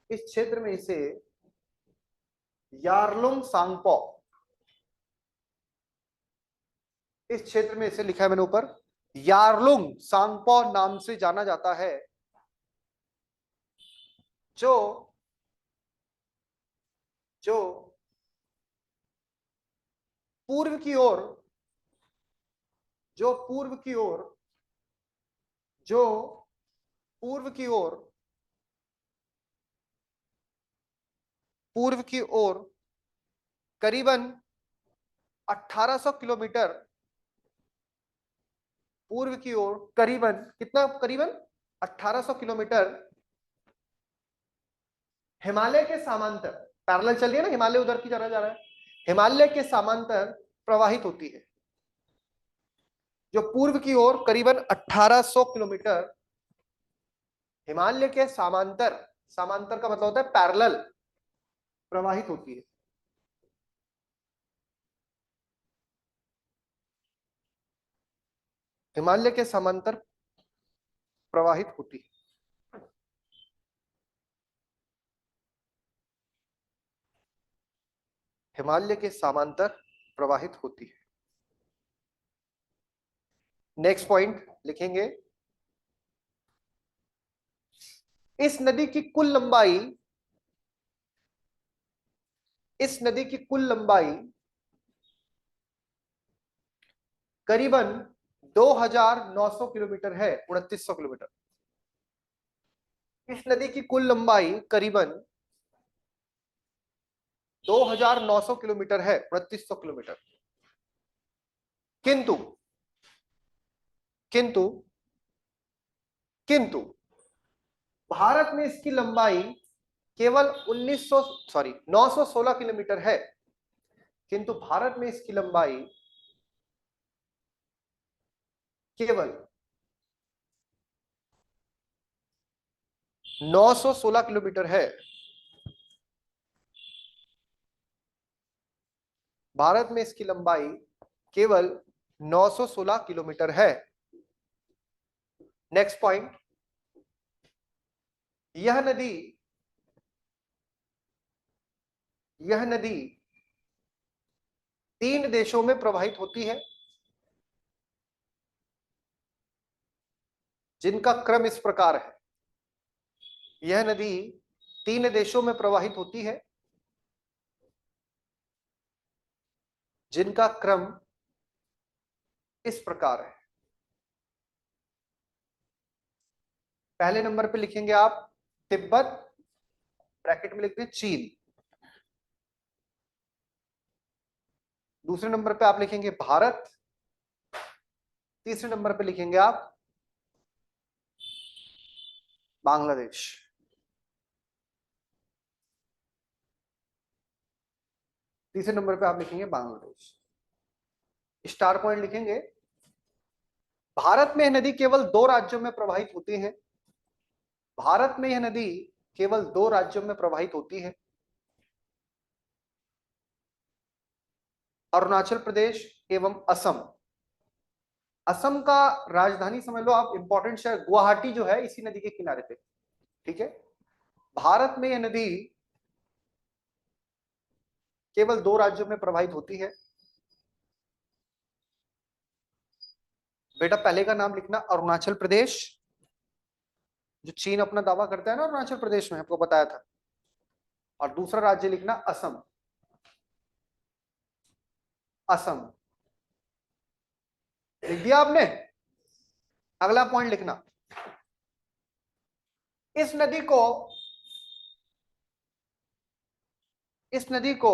इस क्षेत्र में इसे यारलुंग सांगपो, इस क्षेत्र में इसे लिखा है मैंने ऊपर, यारलुंग सांगपो नाम से जाना जाता है, जो पूर्व की ओर करीबन 1800 किलोमीटर पूर्व की ओर, करीबन 1800 किलोमीटर हिमालय के समांतर, पैरेलल चल रही है ना, हिमालय उधर की तरह जा रहा है, हिमालय के समांतर प्रवाहित होती है, जो पूर्व की ओर करीबन 1800 किलोमीटर हिमालय के समांतर का मतलब होता है पैरेलल प्रवाहित होती है। हिमालय के समांतर प्रवाहित होती है। हिमालय के समांतर प्रवाहित होती है। नेक्स्ट पॉइंट लिखेंगे, इस नदी की कुल लंबाई, इस नदी की कुल लंबाई करीबन 2900 किलोमीटर है, 2900 किलोमीटर। इस नदी की कुल लंबाई करीबन 2900 किलोमीटर है, 2900 किलोमीटर। किंतु किंतु किंतु भारत में इसकी लंबाई केवल 916 किलोमीटर है। किंतु भारत में इसकी लंबाई केवल 916 किलोमीटर है। भारत में इसकी लंबाई केवल 916 किलोमीटर है। नेक्स्ट पॉइंट, यह नदी, यह नदी 3 देशों में प्रवाहित होती है, जिनका क्रम इस प्रकार है। यह नदी 3 देशों में प्रवाहित होती है, जिनका क्रम इस प्रकार है। पहले नंबर पे लिखेंगे आप तिब्बत, ब्रैकेट में लिखते हैं चीन। दूसरे नंबर पे आप लिखेंगे भारत। तीसरे नंबर पे लिखेंगे आप बांग्लादेश। तीसरे नंबर पे आप लिखेंगे बांग्लादेश। स्टार पॉइंट लिखेंगे, भारत में यह नदी केवल 2 राज्यों में प्रवाहित होती है। भारत में यह नदी केवल 2 राज्यों में प्रवाहित होती है, अरुणाचल प्रदेश एवं असम। असम का राजधानी समझ लो आप, इंपॉर्टेंट शहर गुवाहाटी जो है इसी नदी के किनारे पे। ठीक है, भारत में यह नदी केवल 2 राज्यों में प्रवाहित होती है। बेटा पहले का नाम लिखना अरुणाचल प्रदेश, जो चीन अपना दावा करता है ना अरुणाचल प्रदेश में, आपको बताया था। और दूसरा राज्य लिखना असम। असम लिख दिया आपने। अगला पॉइंट लिखना, इस नदी को, इस नदी को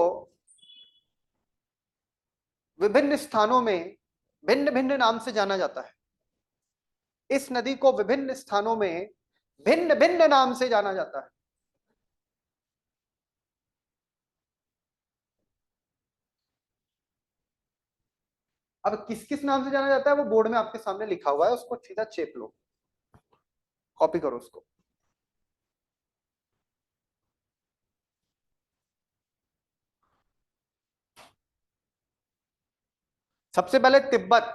विभिन्न स्थानों में भिन्न भिन्न नाम से जाना जाता है। इस नदी को विभिन्न स्थानों में भिन्न भिन्न नाम से जाना जाता है। अब किस किस नाम से जाना जाता है वो बोर्ड में आपके सामने लिखा हुआ है, उसको सीधा चेप लो, कॉपी करो उसको। सबसे पहले तिब्बत।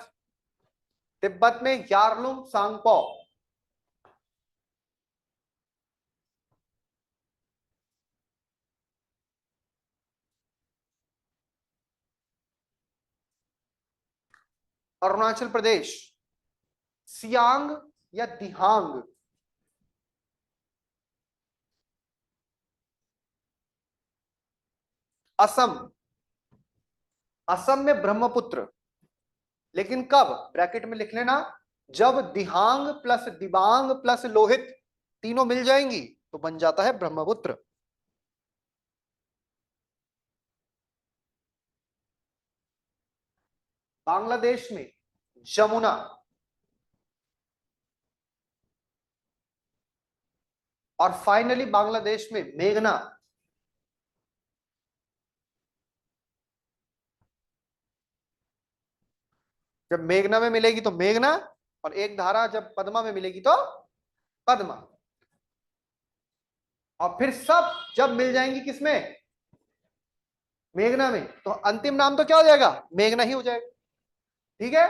तिब्बत में यारलुंग सांगपो। अरुणाचल प्रदेश सियांग या दिहांग। असम, असम में ब्रह्मपुत्र। लेकिन कब, ब्रैकेट में लिख लेना, जब दिहांग प्लस दिबांग प्लस लोहित तीनों मिल जाएंगी तो बन जाता है ब्रह्मपुत्र। बांग्लादेश में जमुना। और फाइनली बांग्लादेश में मेघना। जब मेघना में मिलेगी तो मेघना, और एक धारा जब पद्मा में मिलेगी तो पद्मा। और फिर सब जब मिल जाएंगी किसमें, मेघना में, तो अंतिम नाम तो क्या हो जाएगा, मेघना ही हो जाएगा। ठीक है,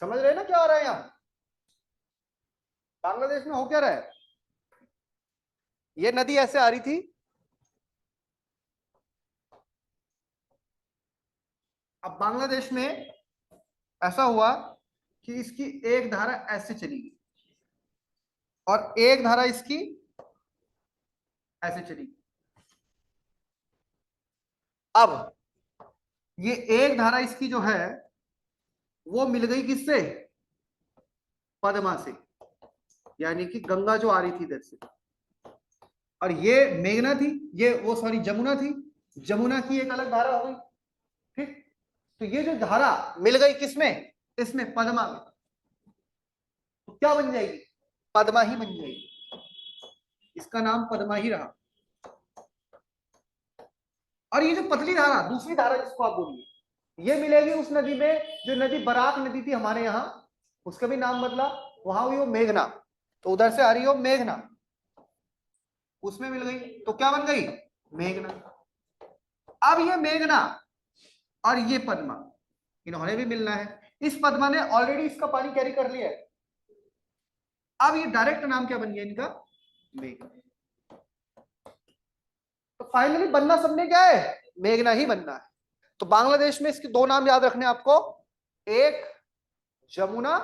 समझ रहे हैं ना क्या हो रहा है यहाँ? बांग्लादेश में हो क्या रहा है? ये नदी ऐसे आ रही थी, अब बांग्लादेश में ऐसा हुआ कि इसकी एक धारा ऐसे चली गई और एक धारा इसकी ऐसे चली गई। अब ये एक धारा इसकी जो है वो मिल गई किससे? पद्मा से, यानी कि गंगा जो आ रही थी इधर से, और ये मेघना थी, ये वो सॉरी जमुना थी, जमुना की एक अलग धारा हो गई। ठीक, तो ये जो धारा मिल गई किसमें? इसमें, पद्मा में, तो क्या बन जाएगी? पद्मा ही बन जाएगी, इसका नाम पद्मा ही रहा। और ये जो पतली धारा, दूसरी धारा जिसको आप बोलिए, ये मिलेगी उस नदी में जो नदी बराक नदी थी हमारे यहाँ, उसका भी नाम बदला, वहां हुई वो मेघना, तो उधर से आ रही हो मेघना, उसमें मिल गई तो क्या बन गई? मेघना। अब ये मेघना और ये पद्मा, इन्होंने भी मिलना है। इस पद्मा ने ऑलरेडी इसका पानी कैरी कर लिया है, अब ये डायरेक्ट नाम क्या बन गया इनका? मेघना। तो फाइनली बनना सबने क्या है? मेघना ही बनना है। तो बांग्लादेश में इसके दो नाम याद रखने आपको, एक जमुना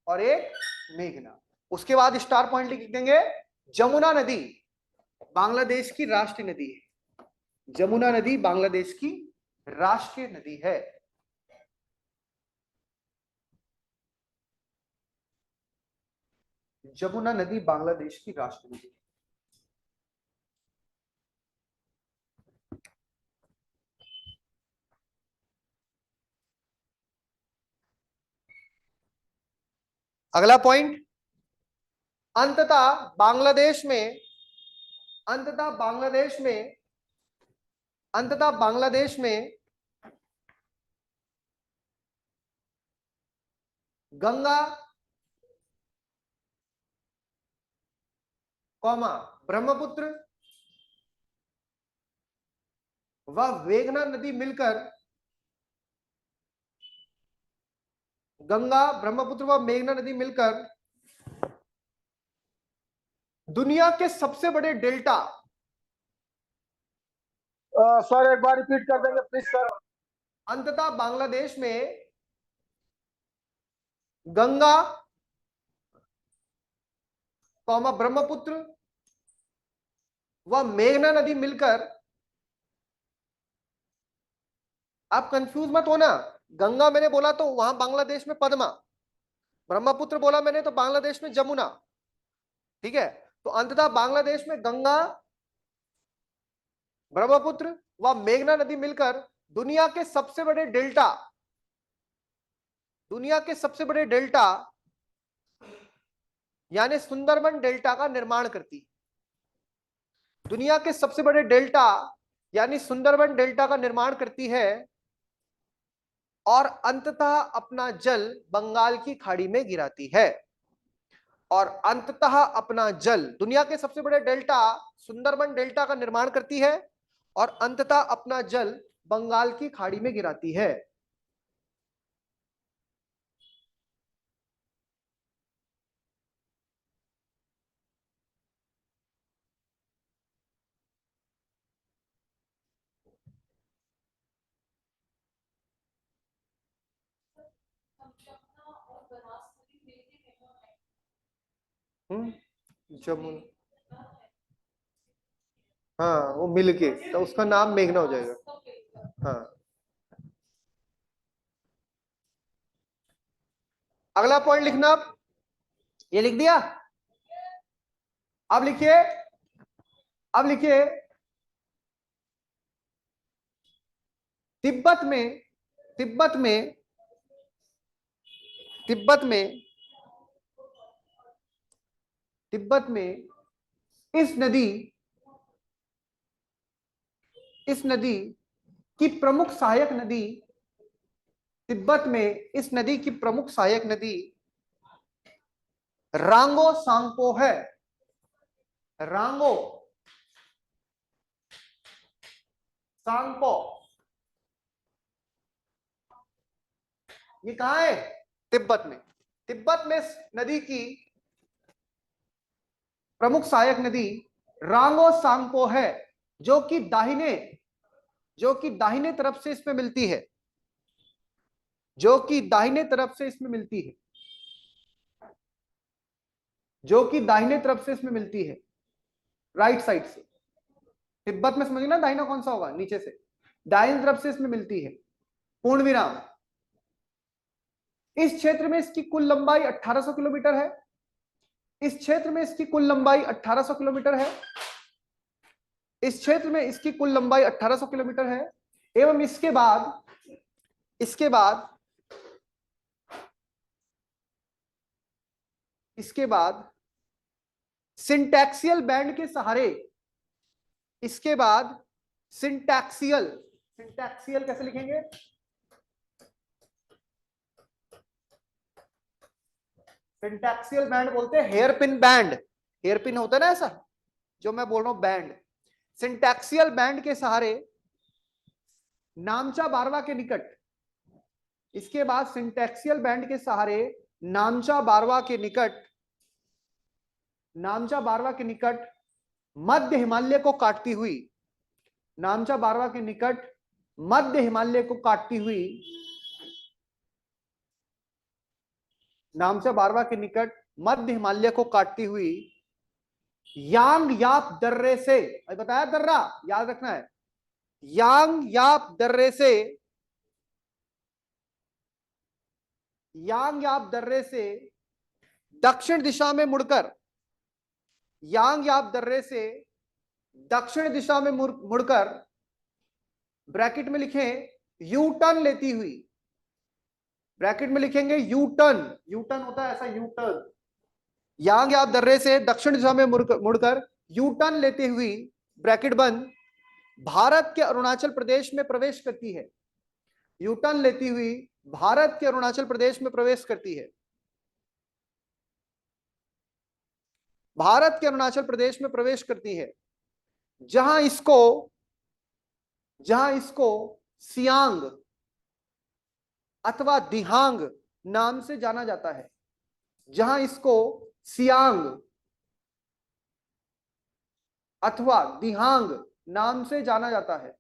और एक मेघना। उसके बाद स्टार पॉइंट लिख देंगे, जमुना नदी बांग्लादेश की राष्ट्रीय नदी है, जमुना नदी बांग्लादेश की राष्ट्रीय नदी है। जमुना नदी बांग्लादेश की राष्ट्रीय नदी। अगला पॉइंट, अंततः बांग्लादेश में, अंततः बांग्लादेश में, अंततः बांग्लादेश में गंगा कौमा ब्रह्मपुत्र व वेघना नदी मिलकर, गंगा ब्रह्मपुत्र व मेघना नदी मिलकर दुनिया के सबसे बड़े डेल्टा, सर एक बार रिपीट कर देंगे प्लीज सर। अंततः बांग्लादेश में गंगा कौमा ब्रह्मपुत्र व मेघना नदी मिलकर, आप कंफ्यूज मत होना, गंगा मैंने बोला तो वहां बांग्लादेश में पद्मा, ब्रह्मपुत्र बोला मैंने तो बांग्लादेश में जमुना, ठीक है? तो अंततः बांग्लादेश में गंगा ब्रह्मपुत्र व मेघना नदी मिलकर दुनिया के सबसे बड़े डेल्टा, दुनिया के सबसे बड़े डेल्टा यानी सुंदरबन डेल्टा का निर्माण करती है। दुनिया के सबसे बड़े डेल्टा यानी सुंदरबन डेल्टा का निर्माण करती है और अंततः अपना जल बंगाल की खाड़ी में गिराती है। और अंततः अपना जल, दुनिया के सबसे बड़े डेल्टा सुंदरबन डेल्टा का निर्माण करती है और अंततः अपना जल बंगाल की खाड़ी में गिराती है। जमुना, हाँ वो मिलके तो उसका नाम मेघना हो जाएगा। हाँ, अगला पॉइंट लिखना आप, ये लिख दिया। अब लिखिए, अब लिखिए, तिब्बत में, तिब्बत में, तिब्बत में, तिब्बत में इस नदी, इस नदी की प्रमुख सहायक नदी, तिब्बत में इस नदी की प्रमुख सहायक नदी रांगो सांगपो है। रांगो सांगपो, ये कहां है? तिब्बत में। तिब्बत में नदी की प्रमुख सहायक नदी रांगो सांगपो है, जो कि दाहिने तरफ से इसमें मिलती है, जो कि दाहिने तरफ से इसमें मिलती है, जो कि दाहिने तरफ से इसमें मिलती है, राइट साइड से। तिब्बत में समझिए ना, दाहिना कौन सा होगा, नीचे से, दाहिनी तरफ से इसमें मिलती है। पूर्ण विराम। इस क्षेत्र में इसकी कुल लंबाई 1800 किलोमीटर है। इस क्षेत्र में इसकी कुल लंबाई 1800 किलोमीटर है। इस क्षेत्र में इसकी कुल लंबाई 1800 किलोमीटर है। एवं इसके बाद सिंटैक्सियल बैंड के सहारे, इसके बाद सिंटैक्सियल कैसे लिखेंगे, सिंटैक्सियल बैंड बोलते हैं hairpin bend. Hairpin होता है ना ऐसा, जो मैं बोल रहा हूं बैंड। सिंटैक्सियल बैंड के सहारे नामचा बारवा के निकट, इसके बाद सिंटैक्सियल बैंड के सहारे नामचा बारवा के निकट मध्य हिमालय को काटती हुई, नामचा बारवा के निकट मध्य हिमालय को काटती हुई, नामचा बारवा के निकट मध्य हिमालय को काटती हुई यांग याप दर्रे से, बताया दर्रा याद रखना है, यांग याप दर्रे से दक्षिण दिशा में मुड़कर, यांग याप दर्रे से दक्षिण दिशा में मुड़कर, ब्रैकेट में लिखें यू टर्न लेती हुई, ब्रैकेट में लिखेंगे यू टर्न होता है ऐसा, यू टर्न, यांग याप दर्रे से दक्षिण दिशा में मुड़कर यू टर्न लेते हुई, ब्रैकेट बंद, भारत के अरुणाचल प्रदेश में प्रवेश करती है। यू टर्न लेती हुई भारत के अरुणाचल प्रदेश में प्रवेश करती है, भारत के अरुणाचल प्रदेश में प्रवेश करती है, जहां इसको सियांग अथवा दिहांग नाम से जाना जाता है, जहां इसको सियांग अथवा दिहांग नाम से जाना जाता है,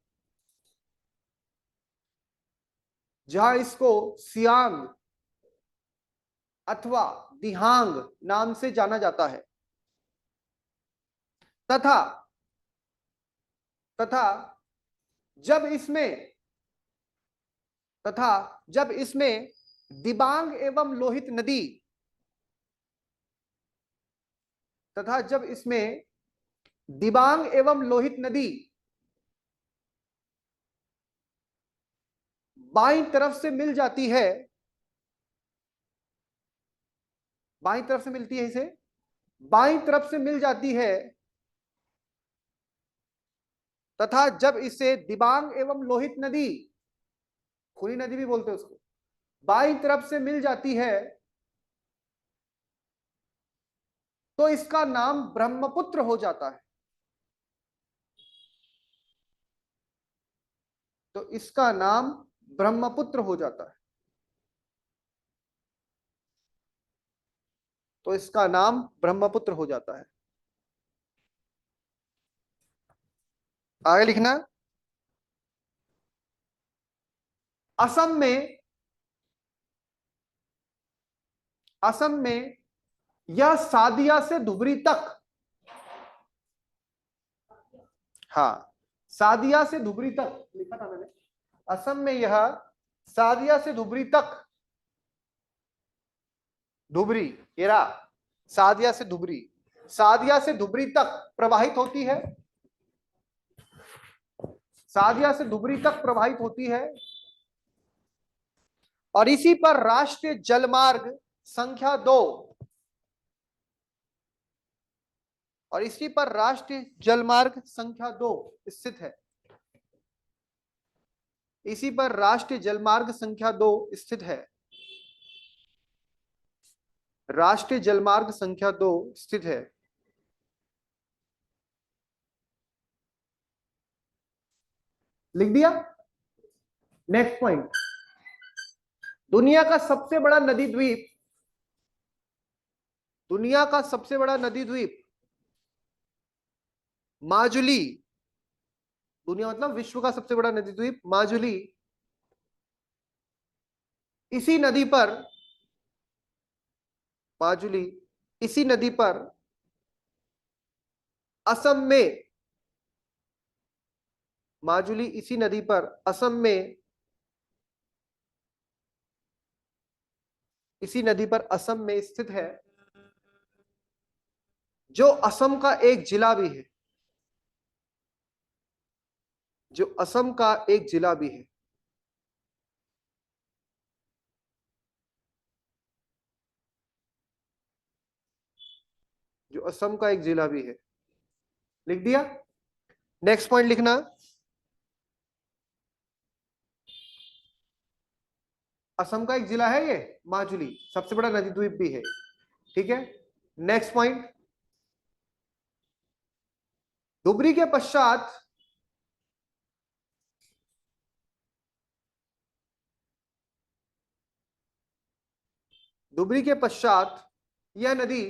जहां इसको सियांग अथवा दिहांग नाम से जाना जाता है, तथा जब इसमें दिबांग एवं लोहित नदी, तथा जब इसमें दिबांग एवं लोहित नदी बाईं तरफ से मिल जाती है, बाईं तरफ से मिलती है, इसे बाईं तरफ से मिल जाती है, तथा जब इसे दिबांग एवं लोहित नदी, खुली नदी भी बोलते हैं उसको, बाईं तरफ से मिल जाती है, तो इसका नाम ब्रह्मपुत्र हो जाता है। तो इसका नाम ब्रह्मपुत्र हो जाता है। तो इसका नाम ब्रह्मपुत्र हो जाता है। आगे लिखना, असम में यह सादिया से धुबरी तक, हाँ सादिया से धुबरी तक लिखा था मैंने, असम में यह सादिया से धुबरी तक, धुबरी येरा, सादिया से धुबरी तक प्रवाहित होती है, सादिया से धुबरी तक प्रवाहित होती है, और इसी पर राष्ट्रीय जलमार्ग संख्या 2, और इसी पर राष्ट्रीय जलमार्ग संख्या 2 स्थित है, इसी पर राष्ट्रीय जलमार्ग संख्या 2 स्थित है, राष्ट्रीय जलमार्ग संख्या 2 स्थित है। लिख दिया। नेक्स्ट पॉइंट, दुनिया का सबसे बड़ा नदी द्वीप, दुनिया का सबसे बड़ा नदी द्वीप माजुली, दुनिया मतलब विश्व का सबसे बड़ा नदी द्वीप माजुली, इसी नदी पर, माजुली इसी नदी पर असम में, माजुली इसी नदी पर असम में, इसी नदी पर असम में स्थित है, जो असम का एक जिला भी है, जो असम का एक जिला भी है। जो असम का एक जिला भी है। लिख दिया। नेक्स्ट पॉइंट लिखना, असम का एक जिला है ये माजुली, सबसे बड़ा नदी द्वीप भी है। ठीक है, नेक्स्ट पॉइंट, धुबरी के पश्चात धुबरी के पश्चात यह नदी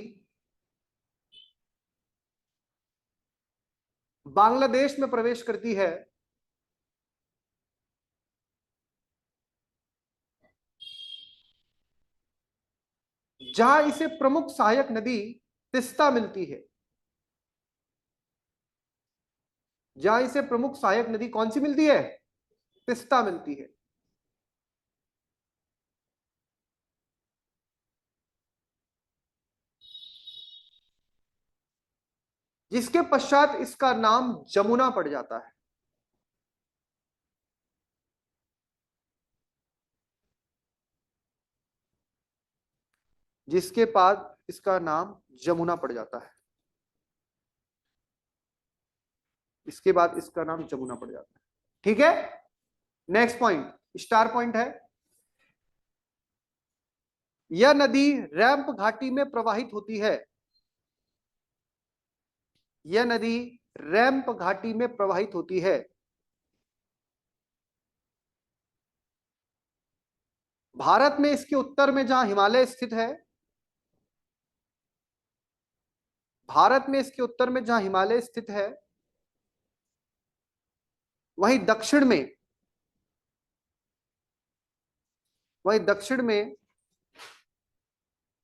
बांग्लादेश में प्रवेश करती है, जहां इसे प्रमुख सहायक नदी तिस्ता मिलती है। जहां इसे प्रमुख सहायक नदी कौन सी मिलती है? तिस्ता मिलती है। जिसके पश्चात इसका नाम जमुना पड़ जाता है। जिसके बाद इसका नाम जमुना पड़ जाता है। इसके बाद इसका नाम जमुना पड़ जाता है। ठीक है, नेक्स्ट पॉइंट स्टार पॉइंट है, यह नदी रैंप घाटी में प्रवाहित होती है। यह नदी रैंप घाटी में प्रवाहित होती है। भारत में इसके उत्तर में जहां हिमालय स्थित है, भारत में इसके उत्तर में जहां हिमालय स्थित है, वहीं दक्षिण में, वहीं दक्षिण में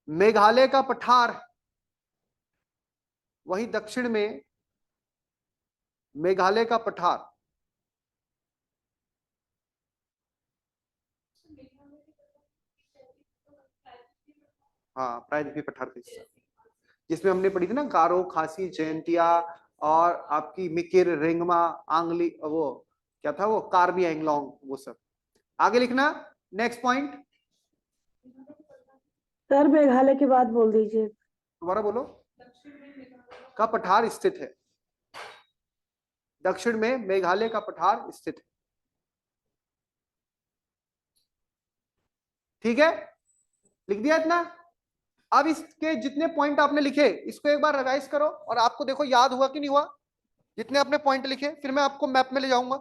मेघालय का पठार, वहीं दक्षिण में मेघालय का पठार, हाँ प्रायद्वीपीय पठार का हिस्सा, जिसमें हमने पढ़ी थी ना गारो, खासी, जयंतिया और आपकी मिकिर, रेंगमा, आंगली, वो क्या था वो, कार्बी एंगलोंग, वो सब। आगे लिखना, नेक्स्ट पॉइंट, सर मेघालय की बात बोल दीजिए। दोबारा बोलो। का पठार स्थित है, दक्षिण में मेघालय का पठार स्थित है। ठीक है, लिख दिया इतना। अब इसके जितने पॉइंट आपने लिखे इसको एक बार रिवाइज करो और आपको देखो याद हुआ कि नहीं हुआ। जितने आपने पॉइंट लिखे, फिर मैं आपको मैप में ले जाऊंगा।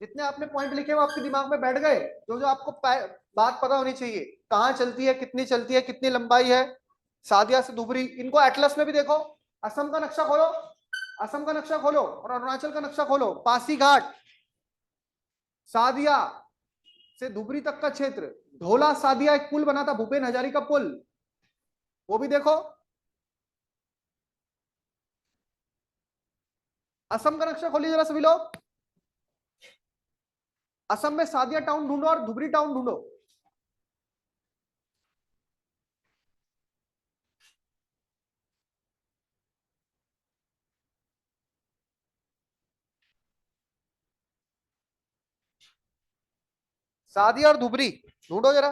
जितने आपने पॉइंट लिखे वो आपके दिमाग में बैठ गए, जो जो आपको बात पता होनी चाहिए, कहाँ चलती है, कितनी लंबाई है, सादिया से धुबरी। इनको एटलस में भी देखो, असम का नक्शा खोलो, असम का नक्शा खोलो और अरुणाचल का नक्शा खोलो। पासीघाट, सादिया से धुबरी तक का क्षेत्र, ढोला सादिया एक पुल बना था, भूपेन हजारिका पुल, वो भी देखो। असम का नक्शा खोलिए जरा सभी लोग। असम में सादिया टाउन ढूंढो और धुबरी टाउन ढूंढो। सादिया और धुबरी ढूंढो जरा।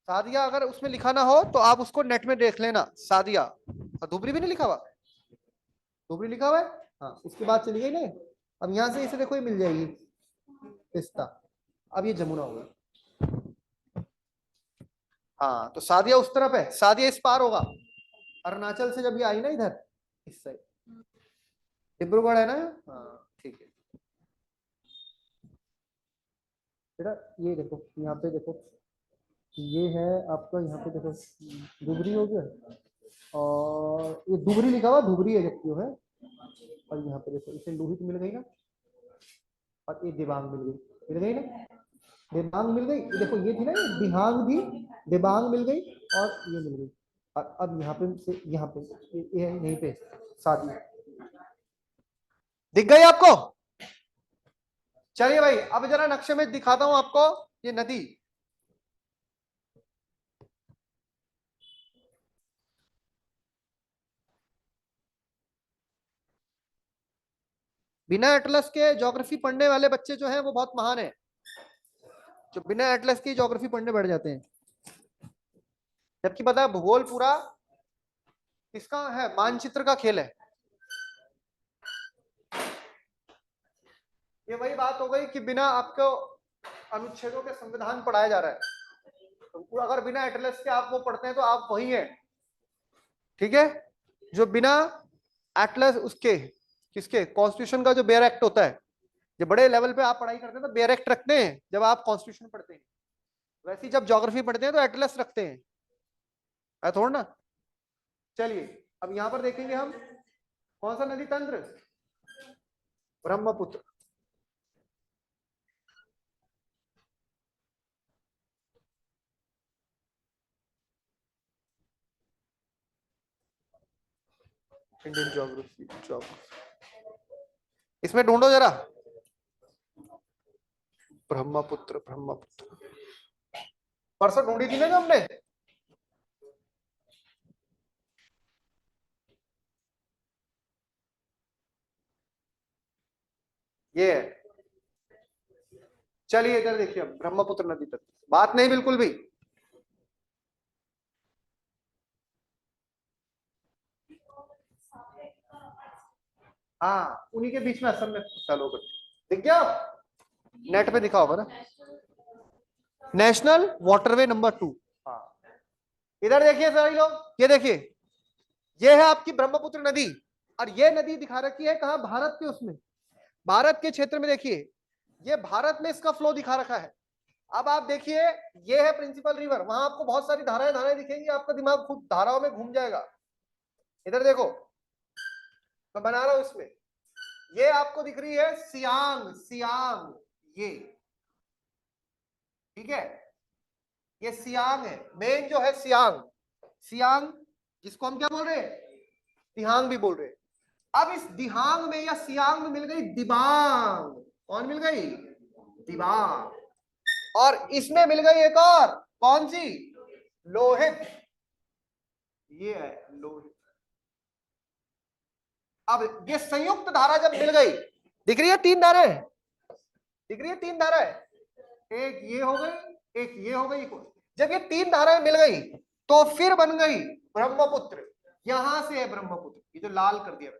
सादिया अगर उसमें लिखा ना हो तो आप उसको नेट में देख लेना, सादिया। और धुबरी भी नहीं लिखा हुआ? धुबरी लिखा हुआ है, हाँ उसके बाद चलिए ना, अब यहां से इसे देखो ये मिल जाएगी तिस्ता, अब ये जमुना होगा। हाँ तो सादिया उस तरफ है, सादिया इस पार होगा, अरुणाचल से जब ये आई ना इधर इस साइड, डिब्रूगढ़ है ना। हाँ ठीक है बेटा, ये देखो यहाँ पे देखो, ये है आपका, यहाँ पे देखो धुबरी हो गया, और ये धुबरी लिखा हुआ, धुबरी है जबकि वो है, और यहाँ पे देखो इसे लोहित मिल गई ना, और ये दिबांग मिल गई ना, दिबांग मिल गई, देखो ये थी ना, ये दिहांग भी, दिबांग मिल गई, और ये मिल गई, और अब यहाँ पे से यहाँ पे ये यहीं पे शादी दिख गई आपको। चलिए भाई अब जरा नक्शे में दिखाता हूं आपको ये नदी। बिना एटलस के ज्योग्राफी पढ़ने वाले बच्चे जो हैं वो बहुत महान है, जो बिना एटलस की ज्योग्राफी पढ़ने बैठ जाते हैं, जबकि पता है भूगोल पूरा किसका है, मानचित्र का खेल है। ये वही बात हो गई कि बिना आपको अनुच्छेदों के संविधान पढ़ाया जा रहा है, तो अगर बिना एटलस के आप वो पढ़ते हैं तो आप वही हैं, ठीक है। जो बिना एटलस उसके किसके कॉन्स्टिट्यूशन का जो बेयर एक्ट होता है, जो बड़े लेवल पे आप पढ़ाई करते हैं तो बेयर एक्ट रखते हैं जब आप कॉन्स्टिट्यूशन पढ़ते हैं, वैसे ही जब ज्योग्राफी पढ़ते हैं तो एटलस रखते हैं, है थोड़ा ना। चलिए अब यहां पर देखेंगे हम कौन सा नदी तंत्र, ब्रह्मपुत्र। इंडियन ज्योग्राफी, इसमें ढूंढो जरा ब्रह्मपुत्र, ब्रह्मपुत्र परसों ढूंढी थी ना जो हमने, ये है। चलिए इधर देखिए, अब ब्रह्मपुत्र नदी तक बात नहीं बिल्कुल भी, हाँ उन्हीं के बीच में असम में चालू कर दिख गया, नेट पे दिखा होगा ना, नेशनल वाटरवे नंबर 2। हाँ इधर देखिए सारे लोग, ये देखिए ये है आपकी ब्रह्मपुत्र नदी, और ये नदी दिखा रखी है कहा, भारत के उसमें, भारत के क्षेत्र में देखिए, ये भारत में इसका फ्लो दिखा रखा है। अब आप देखिए ये है प्रिंसिपल रिवर, वहां आपको बहुत सारी धाराएं धाराएं दिखेंगी, आपका दिमाग खुद धाराओं में घूम जाएगा। इधर देखो मैं बना रहा हूं इसमें, ये आपको दिख रही है सियांग, सियांग ये, ठीक है, ये सियांग है, मेन जो है सियांग, सियांग जिसको हम क्या बोल रहे हैं, दिहांग भी बोल रहे हैं। अब इस दिहांग में या सियांग में मिल गई दिबांग, कौन मिल गई, दिबांग, और इसमें मिल गई एक और, कौन सी, लोहित, ये है लोहित। अब ये संयुक्त धारा जब मिल गई, दिख रही है तीन धाराएं, दिख रही है तीन धाराएं, एक ये हो गई, एक ये हो गई, जब ये तीन धाराएं मिल गई तो फिर बन गई ब्रह्मपुत्र, यहां से है ब्रह्मपुत्र, ये जो लाल कर दिया,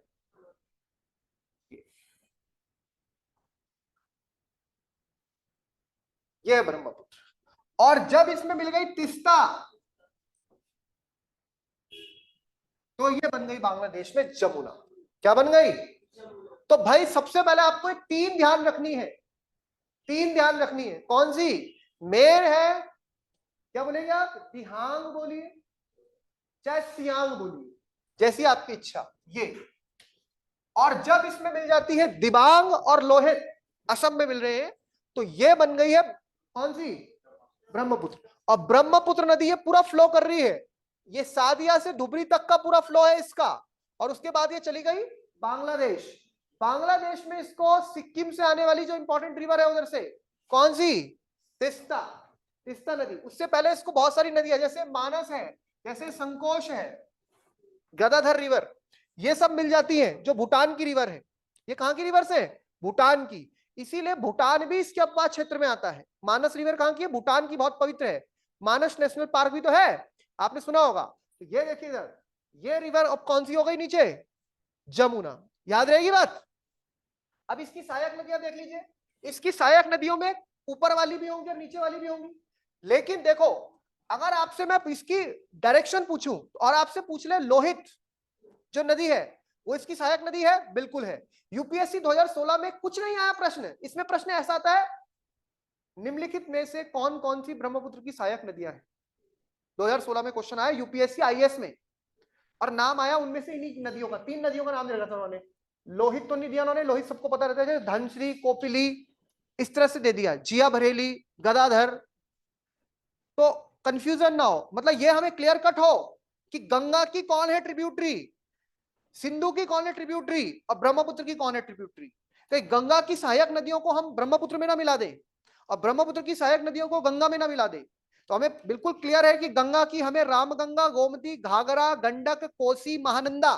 ये है ब्रह्मपुत्र। और जब इसमें मिल गई तिस्ता तो ये बन गई बांग्लादेश में जमुना, क्या बन गई। तो भाई सबसे पहले आपको एक तीन ध्यान रखनी है, तीन ध्यान रखनी है, कौन सी, मेर है, क्या बोलेंगे आप, दिहांग बोलिए चाहे सियांग बोलिए, जैसी आपकी इच्छा, ये। और जब इसमें मिल जाती है दिबांग और लोहित, असम में मिल रहे हैं, तो ये बन गई है कौन सी, ब्रह्मपुत्र। और ब्रह्मपुत्र नदी ये पूरा फ्लो कर रही है, ये सादिया से धुबरी तक का पूरा फ्लो है इसका, और उसके बाद ये चली गई बांग्लादेश, बांग्लादेश में इसको सिक्किम से आने वाली जो इंपॉर्टेंट रिवर है उधर से, कौन सी, तिस्ता, तिस्ता नदी। उससे पहले इसको बहुत सारी नदियां जैसे मानस है, जैसे संकोश है, गदाधर रिवर, ये सब मिल जाती हैं, जो भूटान की रिवर है। ये कहां की रिवर से, भूटान की, इसीलिए भूटान भी इसके अपवाद क्षेत्र में आता है। मानस रिवर कहां की है, भूटान की, बहुत पवित्र है, मानस नेशनल पार्क भी तो है, आपने सुना होगा। तो ये देखिए इधर, ये रिवर अब कौन सी हो गई नीचे, जमुना, याद रहेगी बात। अब इसकी सहायक नदियां देख लीजिए, इसकी सहायक नदियों में ऊपर वाली भी होंगी और नीचे वाली भी होंगी। लेकिन देखो अगर आपसे मैं इसकी डायरेक्शन पूछूं और आपसे पूछ ले लोहित जो नदी है वो इसकी सहायक नदी है, बिल्कुल है। यूपीएससी 2016 में कुछ नहीं आया प्रश्न, इसमें प्रश्न ऐसा आता है निम्नलिखित में से कौन कौन सी ब्रह्मपुत्र की सहायक नदियां हैं। 2016 में क्वेश्चन आया यूपीएससी आईएएस में, और नाम आया उनमें से इन्हीं नदियों का, 3 नदियों का नाम दे रखा था उन्होंने। लोहित तो नहीं दिया उन्होंने, लोहित सबको पता रहता है, धनश्री, कोपिली, इस तरह से दे दिया, जिया भरेली, गदाधर। तो कंफ्यूजन ना हो, मतलब ये हमें क्लियर कट हो कि गंगा की कौन है ट्रिब्यूटरी, सिंधु की कौन है ट्रिब्यूटरी और ब्रह्मपुत्र की कौन है ट्रिब्यूटरी। तो गंगा की सहायक नदियों को हम ब्रह्मपुत्र में ना मिला दें और ब्रह्मपुत्र की सहायक नदियों को गंगा में ना मिला दें। तो हमें बिल्कुल क्लियर है कि गंगा की हमें रामगंगा, गोमती, घाघरा, गंडक, कोसी, महानंदा।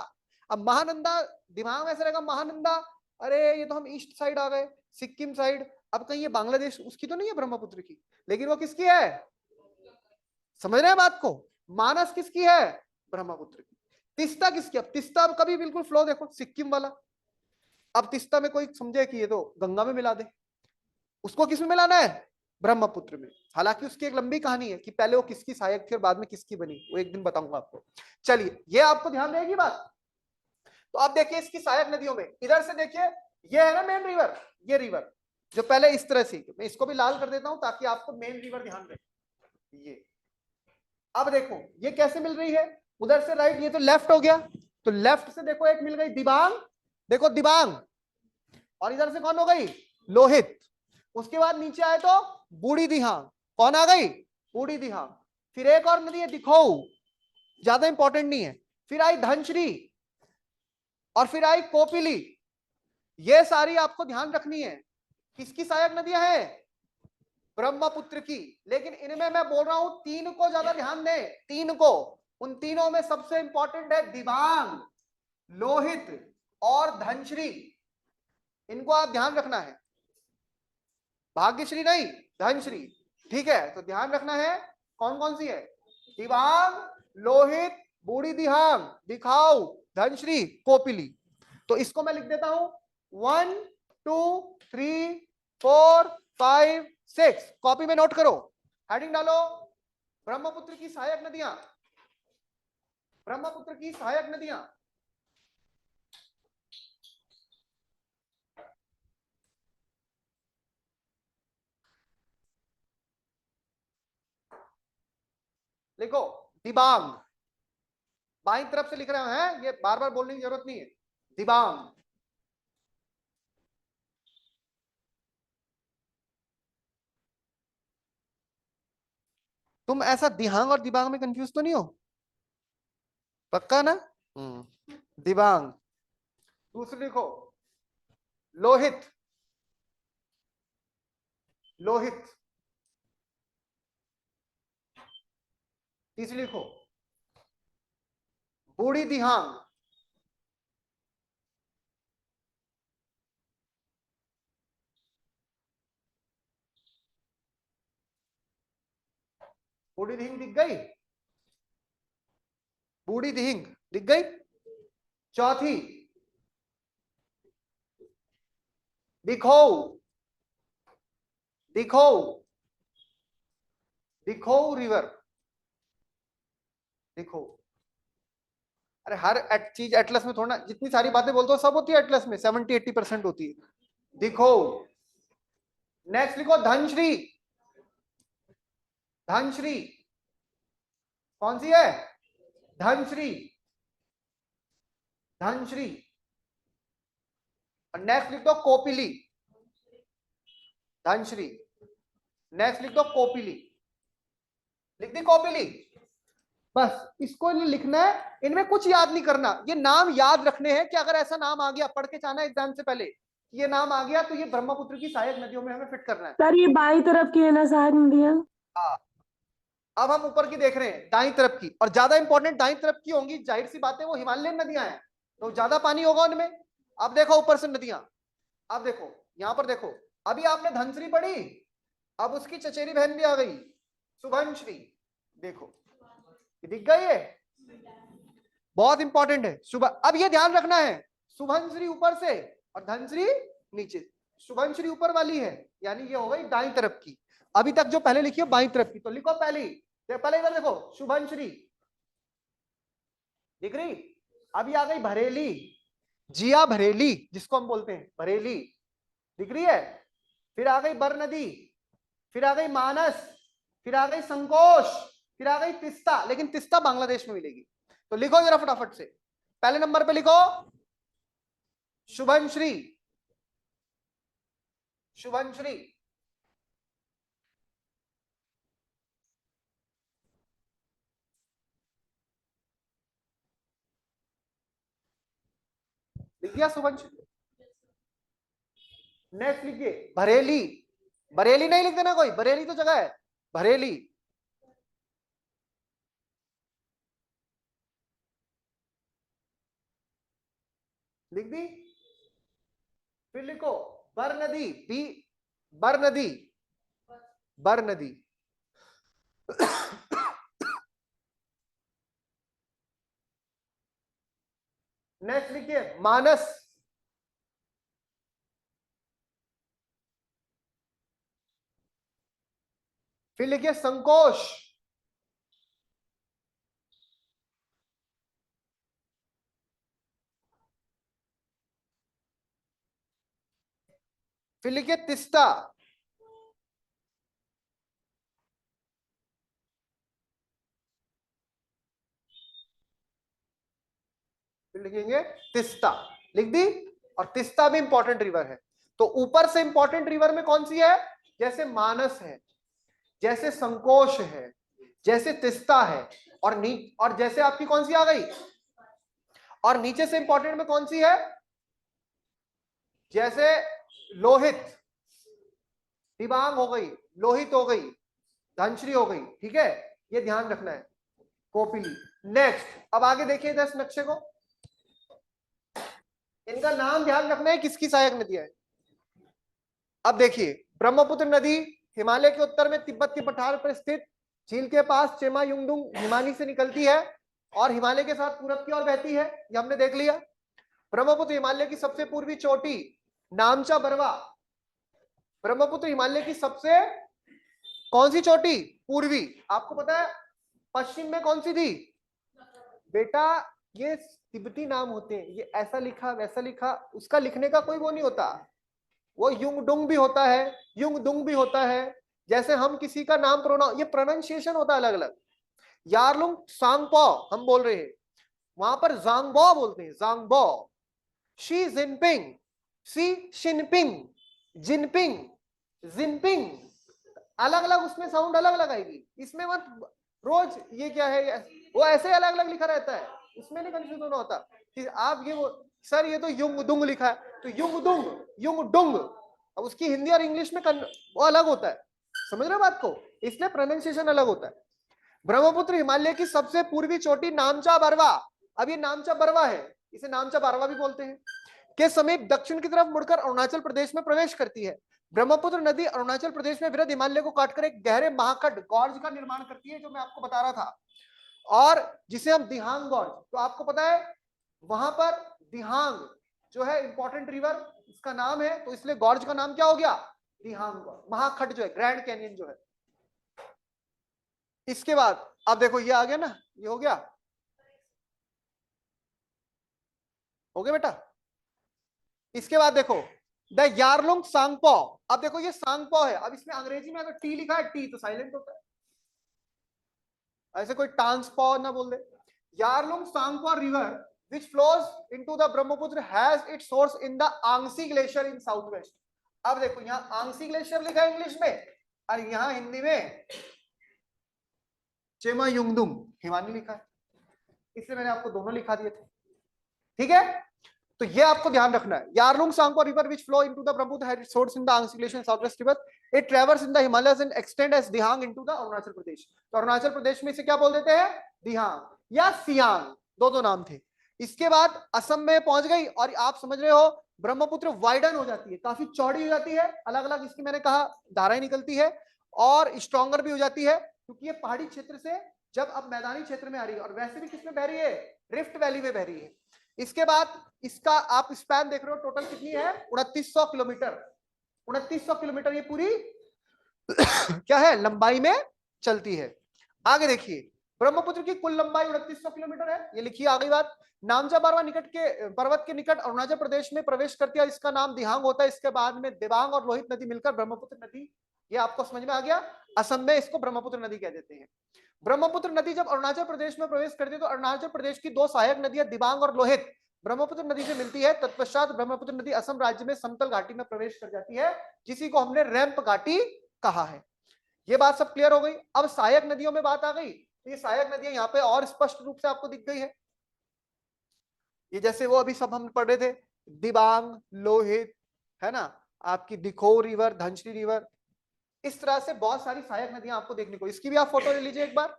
अब महानंदा दिमाग में ऐसा रहेगा महानंदा, अरे ये तो हम ईस्ट साइड आ गए, सिक्किम साइड। अब कहीं ये बांग्लादेश उसकी तो नहीं है ब्रह्मपुत्र की, लेकिन वो किसकी है, समझ रहे हैं बात को। मानस किसकी है, ब्रह्मपुत्र की। तिस्ता किसकी, अब तिस्ता कभी बिल्कुल फ्लो देखो सिक्किम वाला। अब तिस्ता में कोई समझे कि ये तो गंगा में मिला दे, उसको किस में मिलाना है, ब्रह्मपुत्र में। हालांकि उसकी एक लंबी कहानी है कि पहले वो किसकी सहायक थी और बाद में किसकी बनी, वो एक दिन बताऊंगा आपको। चलिए ये आपको ध्यान रहेगी बात। तो आप देखिए इसकी सहायक नदियों में, इधर से देखिए ये है ना मेन रिवर, ये रिवर जो पहले इस तरह से, मैं इसको भी लाल कर देता हूं ताकि आपको मेन रिवर ध्यान रहे। ये अब देखो ये कैसे मिल रही है, उधर से राइट, ये तो लेफ्ट हो गया, तो लेफ्ट से देखो एक मिल गई दिबांग, देखो दिबांग, और इधर से कौन हो गई, लोहित। उसके बाद नीचे आए तो बूढ़ी दिहांग, कौन आ गई, बूढ़ी दिहांग। फिर एक और नदी है दिखोऊ, ज्यादा इंपॉर्टेंट नहीं है। फिर आई धनश्री और फिर आई कोपिली। ये सारी आपको ध्यान रखनी है, किसकी सहायक नदियां हैं, ब्रह्मपुत्र की। लेकिन इनमें मैं बोल रहा हूं 3 को ज्यादा ध्यान दें, 3 को। उन तीनों में सबसे इंपॉर्टेंट है दिबांग, लोहित और धनश्री, इनको आप ध्यान रखना है। भाग्यश्री नहीं, धनश्री, ठीक है। तो ध्यान रखना है कौन कौन सी है, दिबांग, लोहित, बूढ़ी दिहांग, दिखाऊ, धनश्री, कोपिली। तो इसको मैं लिख देता हूं 1 2 3 4 5 6, कॉपी में नोट करो, हेडिंग डालो ब्रह्मपुत्र की सहायक नदियां, ब्रह्मपुत्र की सहायक नदियां। लिखो दिबांग, बाईं तरफ से लिख रहे हैं, ये बार बार बोलने की जरूरत नहीं है, दिबांग। तुम ऐसा दिहांग और दिबांग में कंफ्यूज तो नहीं हो, पक्का ना। दिबांग। दूसरी लिखो लोहित, लोहित। तीसरी लिखो बूढ़ी दिहांग, बूढ़ी दिहिंग दिख गई, बूढ़ी दिहिंग दिख गई। चौथी दिखोऊ, दिखोऊ, दिखोऊ रिवर, दिखो। अरे हर चीज एटलस में थोड़ा, जितनी सारी बातें बोलते हो सब होती है एटलस में, 70-80% होती है। दिखो। नेक्स्ट लिखो धनश्री, धनश्री कौन सी है, धनश्री, धनश्री। और नेक्स्ट लिख दो कोपिली, धनश्री। नेक्स्ट लिख दो कोपिली, लिख दी कोपिली। बस इसको लिखना है, इनमें कुछ याद नहीं करना, ये नाम याद रखने हैं कि अगर ऐसा नाम आ गया, पढ़ के जाना एग्जाम से पहले, ये नाम आ गया तो ये ब्रह्मपुत्र की सहायक नदियों में हमें फिट करना है। सर ये बाई तरफ की है ना सहायक नदियां। हाँ, अब हम ऊपर की देख रहे हैं, दाईं तरफ की, और ज्यादा इंपॉर्टेंट दाईं तरफ की होंगी, जाहिर सी बात है वो हिमालयन नदियां हैं तो ज्यादा पानी होगा उनमें। अब देखो ऊपर से नदियां, अब देखो यहां पर देखो, अभी आपने धनश्री पढ़ी, अब उसकी चचेरी बहन भी आ गई सुभनश्री, देखो दिख गई है, बहुत इंपॉर्टेंट है सुबह। अब ये ध्यान रखना है सुभनश्री ऊपर से और धनश्री नीचे, शुभंश्री ऊपर वाली है, यानी ये हो गई दाईं तरफ की। अभी तक जो पहले लिखी है बाईं तरफ की, तो लिखो पहले इधर देखो शुभंश्री दिख रही। अभी आ गई भरेली, जिया भरेली जिसको हम बोलते हैं भरेली, दिख रही है। फिर आ गई बरनदी, फिर आ गई मानस, फिर आ गई संकोश, फिर आ गई तिस्ता, लेकिन तिस्ता बांग्लादेश में मिलेगी। तो लिखो जरा फटाफट से, पहले नंबर पे लिखो शुभंश्री, शुभंश्री, लिख दिया शुभंश्री। नेक्स्ट लिखिए बरेली, बरेली नहीं लिख देना कोई, बरेली तो जगह है, बरेली। लिख दी। फिर लिखो बरनदी, बी बरनदी, बरनदी। नेक्स्ट लिखिए मानस, फिर लिखिए संकोश, फिर लिखिए तिस्ता, फिर लिखेंगे तिस्ता। लिख दी। और तिस्ता भी इंपॉर्टेंट रिवर है। तो ऊपर से इंपॉर्टेंट रिवर में कौन सी है, जैसे मानस है, जैसे संकोश है, जैसे तिस्ता है, और जैसे आपकी कौन सी आ गई, और नीचे से इंपॉर्टेंट में कौन सी है, जैसे लोहित, दिबांग हो गई, लोहित हो गई, धनश्री हो गई। ठीक है, ये ध्यान रखना है। कोपिली। नेक्स्ट, अब आगे देखिए इस नक्शे को, इनका नाम ध्यान रखना है, किसकी सहायक नदियां है। अब देखिए ब्रह्मपुत्र नदी हिमालय के उत्तर में तिब्बत के पठार पर स्थित झील के पास चेमा युंगडुंग हिमानी से निकलती है और हिमालय के साथ पूरब की ओर बहती है, ये हमने देख लिया। ब्रह्मपुत्र हिमालय की सबसे पूर्वी चोटी नामचा बरवा, ब्रह्मपुत्र हिमालय की सबसे कौन सी चोटी, पूर्वी। आपको पता है पश्चिम में कौन सी थी बेटा, ये तिब्बती नाम होते हैं, ये ऐसा लिखा वैसा लिखा, उसका लिखने का कोई वो नहीं होता, वो युंगडुंग भी होता है, युंगडुंग भी होता है। जैसे हम किसी का नाम ये प्रोनाउंसिएशन होता है अलग अलग। यारलुंग सांगपो हम बोल रहे हैं, वहां पर जांगबो बोलते हैं, जांगबो। शी जिनपिंग, सी शिनपिंग, जिनपिंग, जिनपिंग, अलग अलग उसमें साउंड अलग अलग आएगी। इसमें मत रोज ये क्या है, वो ऐसे अलग अलग लिखा रहता है, इसमें नहीं कंफ्यूज होना होता कि आप ये वो सर ये तो युंगडुंग लिखा है, तो युंगडुंग, युंगडुंग, अब उसकी हिंदी और इंग्लिश में वो अलग होता है, समझ रहे हो बात को, इसलिए प्रोनाउंसिएशन अलग होता है। ब्रह्मपुत्र हिमालय की सबसे पूर्वी चोटी नामचा बरवा, अब ये नामचा बरवा है, इसे नामचा बरवा भी बोलते हैं, के समीप दक्षिण की तरफ मुड़कर अरुणाचल प्रदेश में प्रवेश करती है। ब्रह्मपुत्र नदी अरुणाचल प्रदेश में वृहद हिमालय को काटकर एक गहरे महाखंड गॉर्ज का निर्माण करती है, जो मैं आपको बता रहा था, और जिसे हम दिहांग गॉर्ज, तो आपको पता है वहां पर दिहांग जो है इंपॉर्टेंट रिवर, इसका नाम है, तो इसलिए गॉर्ज का नाम क्या हो गया, दिहांग गॉर्ज। महाखंड जो है, ग्रैंड कैनियन जो है। इसके बाद अब देखो ये आ गया ना, ये हो गया, हो गया बेटा। इसके बाद देखो द यारलुंग सांगपो, अब देखो ये सांगपो है, अब इसमें अंग्रेजी में अगर टी लिखा है, टी तो साइलेंट होता है, ऐसे कोई टांगपो ना बोल दे। Yarlung Tsangpo river which flows into the Brahmaputra has its source in the Angsi glacier in southwest। अब देखो यहाँ आंगसी ग्लेशियर लिखा है इंग्लिश में, और यहाँ हिंदी में चेमा युंगडुंग हिमानी लिखा है, इसलिए मैंने आपको दोनों लिखा दिए थे। ठीक है, तो ये आपको ध्यान रखना है। Yarlung Tsangpo river which flow into the Brahmaputra has its source in the Angsi glacier in southwest Tibet, it traverses in the Himalayas and extend as Dihang into the Arunachal Pradesh. तो अरुणाचल प्रदेश में इसे क्या बोल देते हैं, दिहांग या सियांग, दो नाम थे। इसके बाद असम में पहुंच गई, और आप समझ रहे हो ब्रह्मपुत्र वाइडन हो जाती है, काफी चौड़ी हो जाती है, अलग अलग इसकी मैंने कहा धाराएं निकलती है, और स्ट्रॉन्गर भी हो जाती है, क्योंकि ये पहाड़ी क्षेत्र से जब अब मैदानी क्षेत्र में आ रही है, और वैसे भी किसमें बह रही है, रिफ्ट वैली में बह रही है। इसके बाद इसका आप स्पैन देख रहे हो, टोटल कितनी है 2900 किलोमीटर। 2900 किलोमीटर ये पूरी क्या है लंबाई में चलती है। आगे देखिए ब्रह्मपुत्र की कुल लंबाई 2900 किलोमीटर है, ये लिखिए। आगे बात, नामजा बारवा निकट के पर्वत के निकट अरुणाचल प्रदेश में प्रवेश करती है, इसका नाम दिहांग होता है। इसके बाद में दिबांग और लोहित नदी मिलकर ब्रह्मपुत्र नदी, ये आपको समझ में आ गया। असम में इसको ब्रह्मपुत्र नदी कह देते हैं। ब्रह्मपुत्र नदी जब अरुणाचल प्रदेश में प्रवेश करती है तो अरुणाचल प्रदेश की दो सहायक नदियां दिबांग और लोहित ब्रह्मपुत्र नदी से मिलती है। तत्पश्चात ब्रह्मपुत्र नदी असम राज्य में समतल घाटी में प्रवेश कर जाती है, जिसी को हमने रैंप घाटी कहा है। ये बात सब क्लियर हो गई। अब सहायक नदियों में बात आ गई, तो ये सहायक नदियां यहाँ पे और स्पष्ट रूप से आपको दिख गई है। ये जैसे वो अभी सब हम पढ़ रहे थे, दिबांग, लोहित, है ना, आपकी दिखो रिवर, धनश्री रिवर, इस तरह से बहुत सारी सहायक नदियां आपको देखने को। इसकी भी आप फोटो ले लीजिए, एक बार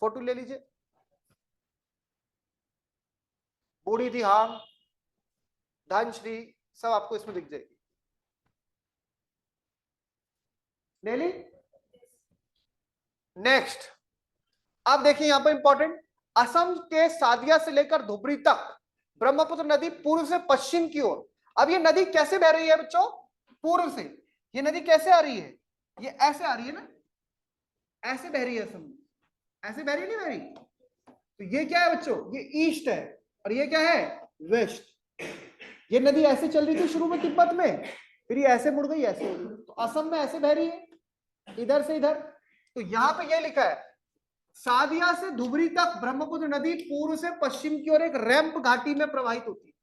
फोटो ले लीजिए। बूढ़ी दिहांग, धनश्री, सब आपको इसमें दिख जाएगी। ले ली। नेक्स्ट, अब देखिए यहां पर इंपॉर्टेंट, असम के सादिया से लेकर धुबरी तक ब्रह्मपुत्र नदी पूर्व से पश्चिम की ओर। अब ये नदी कैसे बह रही है बच्चों? पूर्व से। ये नदी कैसे आ रही है? ये ऐसे आ रही है ना, ऐसे बह रही है असम में, ऐसे बह रही नहीं बह रही? तो ये क्या है बच्चों? ये ईस्ट है और ये क्या है? वेस्ट। ये नदी ऐसे चल रही थी शुरू में तिब्बत में, फिर ये ऐसे मुड़ गई, ऐसे हो गई, तो असम में ऐसे बह रही है, इधर से इधर। तो यहां पे ये लिखा है, सादिया से धुबरी तक ब्रह्मपुत्र नदी पूर्व से पश्चिम की ओर एक रैंप घाटी में प्रवाहित होती है।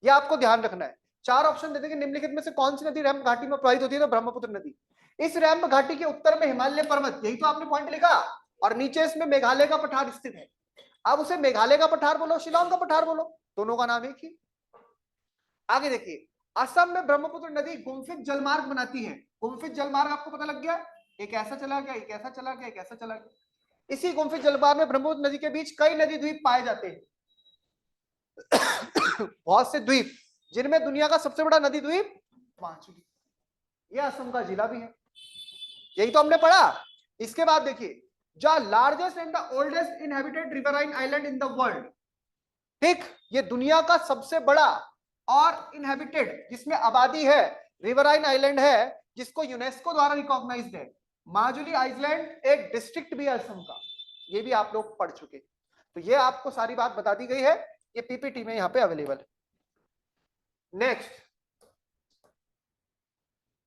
ये आपको ध्यान रखना है। चार ऑप्शन देते हैं कि निम्नलिखित में से कौन सी नदी रैंप घाटी में प्रवाहित होती है, तो ब्रह्मपुत्र नदी। इस रैंप घाटी के उत्तर में हिमालय पर्वत, यही तो आपने पॉइंट लिखा, और नीचे इसमें मेघालय का पठार स्थित है। अब उसे मेघालय का पठार बोलो, शिलांग का पठार बोलो, दोनों का नाम एक ही। आगे देखिए, असम में ब्रह्मपुत्र नदी गुम्फित जलमार्ग बनाती है। गुम्फित जलमार्ग आपको पता लग गया, एक ऐसा चला गया, एक ऐसा चला गया, एक ऐसा चला गया। इसी गुम्फित जलमार्ग में ब्रह्मपुत्र नदी के बीच कई नदी द्वीप पाए जाते हैं। बहुत से द्वीप, जिनमें दुनिया का सबसे बड़ा नदी द्वीप माजुली, यह असम का जिला भी है। यही तो हमने पढ़ा। इसके बाद देखिए, the largest and the oldest inhabited riverine island in the world. ठीक, ये दुनिया का सबसे बड़ा और इनहेबिटेड, जिसमें आबादी है, रिवराइन आइलैंड है, जिसको यूनेस्को द्वारा रिकॉग्नाइज्ड है। माजुली आइलैंड एक डिस्ट्रिक्ट भी है असम का, ये भी आप लोग पढ़ चुके। तो ये आपको सारी बात बता दी गई है, ये पीपीटी में यहां पे अवेलेबल है। नेक्स्ट,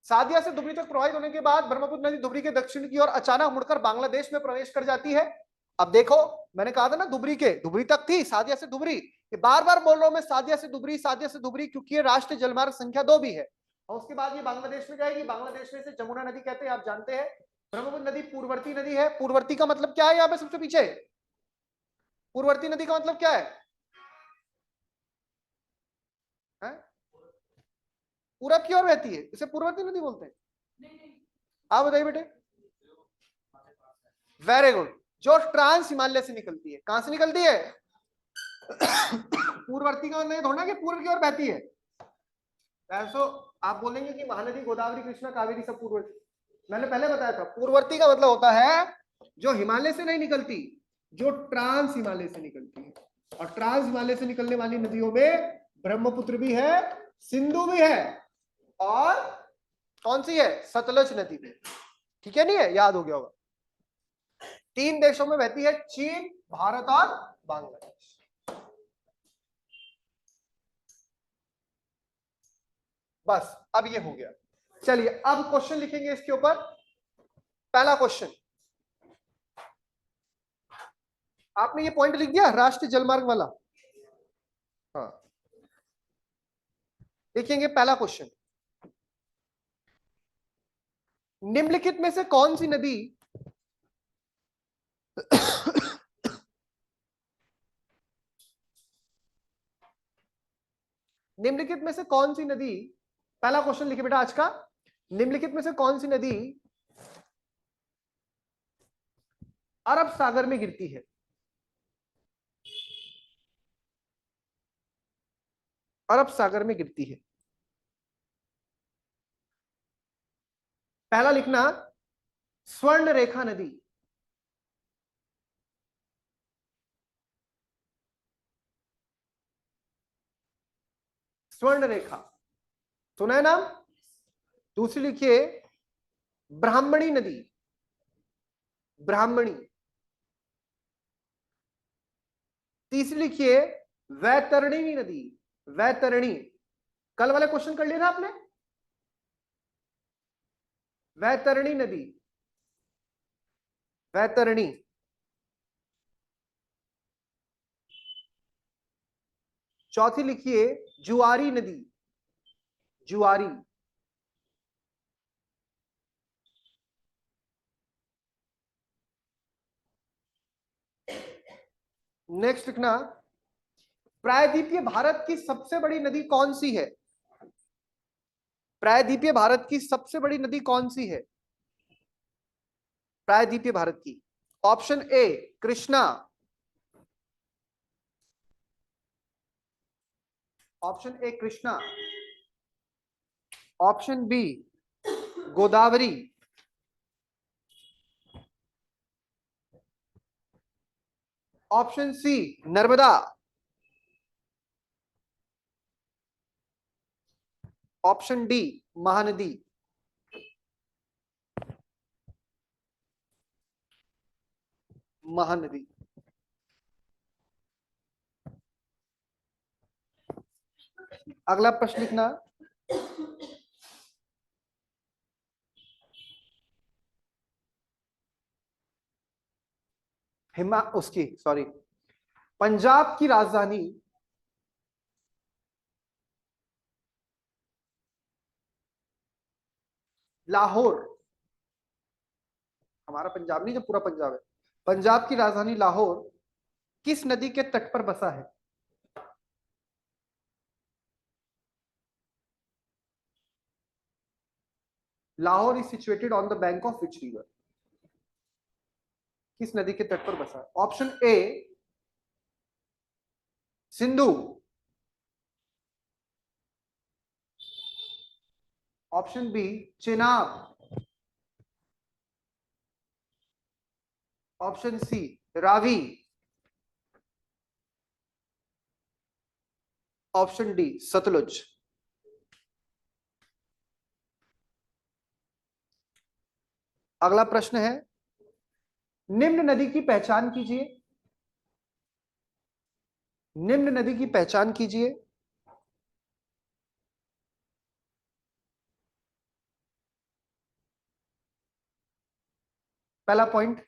सादिया से धुबरी तक प्रवाहित होने के बाद ब्रह्मपुत्र नदी धुबरी के दक्षिण की ओर अचानक मुड़कर बांग्लादेश में प्रवेश कर जाती है। अब देखो, मैंने कहा था ना धुबरी तक थी, सादिया से धुबरी। ये बार बार बोल रहा हूं मैं, सादिया से धुबरी, क्योंकि ये राष्ट्रीय जलमार्ग संख्या 2 भी है। और उसके बाद ये बांग्लादेश में जाएगी। बांग्लादेश में से जमुना नदी कहते हैं, आप जानते हैं। ब्रह्मपुत्र नदी पूर्ववर्ती नदी है। पूर्ववर्ती का मतलब क्या है? यहाँ पे सबसे पीछे पूर्ववर्ती नदी का मतलब क्या है? पूरब की ओर बहती है, इसे पूर्ववर्ती नदी बोलते हैं। आप बताइए बेटे। Very good. जो ट्रांस हिमालय से निकलती है, कहां से निकलती है? पूर्ववर्ती का नहीं थोड़ा कि पूर्व की ओर बहती है। ऐसो आप बोलेंगे कि महानदी गोदावरी कृष्णा कावेरी सब पूर्ववर्ती। मैंने पहले बताया था, पूर्ववर्ती का मतलब होता है जो हिमालय से नहीं निकलती, जो ट्रांस हिमालय से निकलती है। और ट्रांस हिमालय से निकलने वाली नदियों में ब्रह्मपुत्र भी है, सिंधु भी है, और कौन सी है? सतलज नदी भी। ठीक है, नहीं है? याद हो गया होगा। 3 देशों में बहती है, चीन, भारत और बांग्लादेश। बस अब ये हो गया। चलिए अब क्वेश्चन लिखेंगे इसके ऊपर। पहला क्वेश्चन, आपने ये पॉइंट लिख दिया राष्ट्रीय जलमार्ग वाला? हाँ, लिखेंगे पहला क्वेश्चन, निम्नलिखित में से कौन सी नदी निम्नलिखित में से कौन सी नदी, पहला क्वेश्चन लिखे बेटा आज का, निम्नलिखित में से कौन सी नदी अरब सागर में गिरती है? अरब सागर में गिरती है। पहला लिखना स्वर्ण रेखा नदी, स्वर्ण रेखा, सुना है नाम? दूसरी लिखिए ब्राह्मणी नदी, ब्राह्मणी। तीसरी लिखिए वैतरणी नदी, वैतरणी। कल वाले क्वेश्चन कर लिया था आपने, वैतरणी नदी, वैतरणी। चौथी लिखिए जुआरी नदी, जुआरी। नेक्स्ट लिखना प्रायद्वीपीय भारत की सबसे बड़ी नदी कौन सी है? प्रायद्वीपीय भारत की सबसे बड़ी नदी कौन सी है? प्रायद्वीपीय भारत की। Option A Krishna, option A Krishna, option B Godavari, option C Narmada, option D Mahanadi. Mahanadi. अगला प्रश्न लिखना उसकी सॉरी, पंजाब की राजधानी लाहौर, हमारा पंजाब नहीं, जो पूरा पंजाब है, पंजाब की राजधानी लाहौर किस नदी के तट पर बसा है? Lahore is situated on the bank of which river? किस नदी के तट पर बसा है? Option A Sindhu, option B Chenab, option C Ravi, option D Sutlej. अगला प्रश्न है निम्न नदी की पहचान कीजिए, निम्न नदी की पहचान कीजिए। पहला पॉइंट,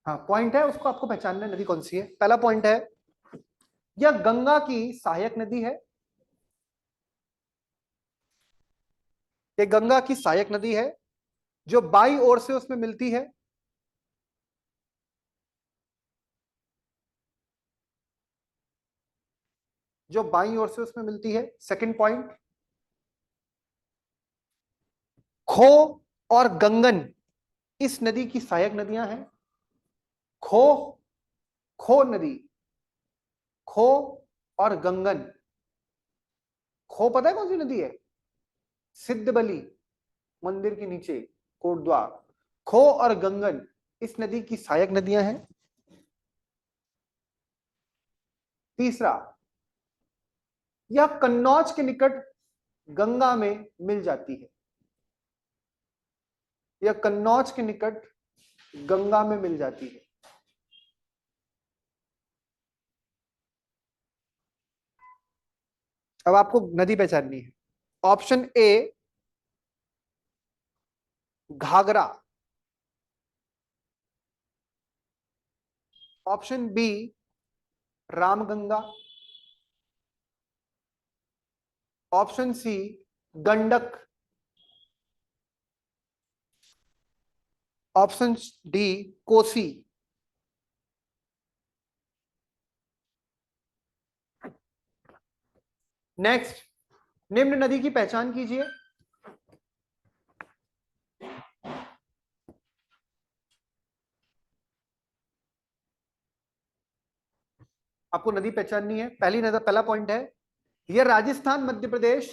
हाँ पॉइंट है, उसको आपको पहचानना है नदी कौन सी है। पहला पॉइंट है यह गंगा की सहायक नदी है, ये गंगा की सहायक नदी है जो बाई ओर से उसमें मिलती है, जो बाई ओर से उसमें मिलती है। सेकंड पॉइंट, खो और गंगन इस नदी की सहायक नदियां हैं। खो, खो नदी, खो और गंगन। खो पता है कौन सी नदी है? सिद्धबली मंदिर के नीचे कोटद्वार। खो और गंगन इस नदी की सहायक नदियां हैं। तीसरा, यह कन्नौज के निकट गंगा में मिल जाती है, यह कन्नौज के निकट गंगा में मिल जाती है। अब आपको नदी पहचाननी है। Option A Ghaghara, option B Ramganga, option C Gandak, option D Kosi. Next, निम्न नदी की पहचान कीजिए। आपको नदी पहचाननी है। पहली नजर, पहला पॉइंट है यह राजस्थान मध्य प्रदेश,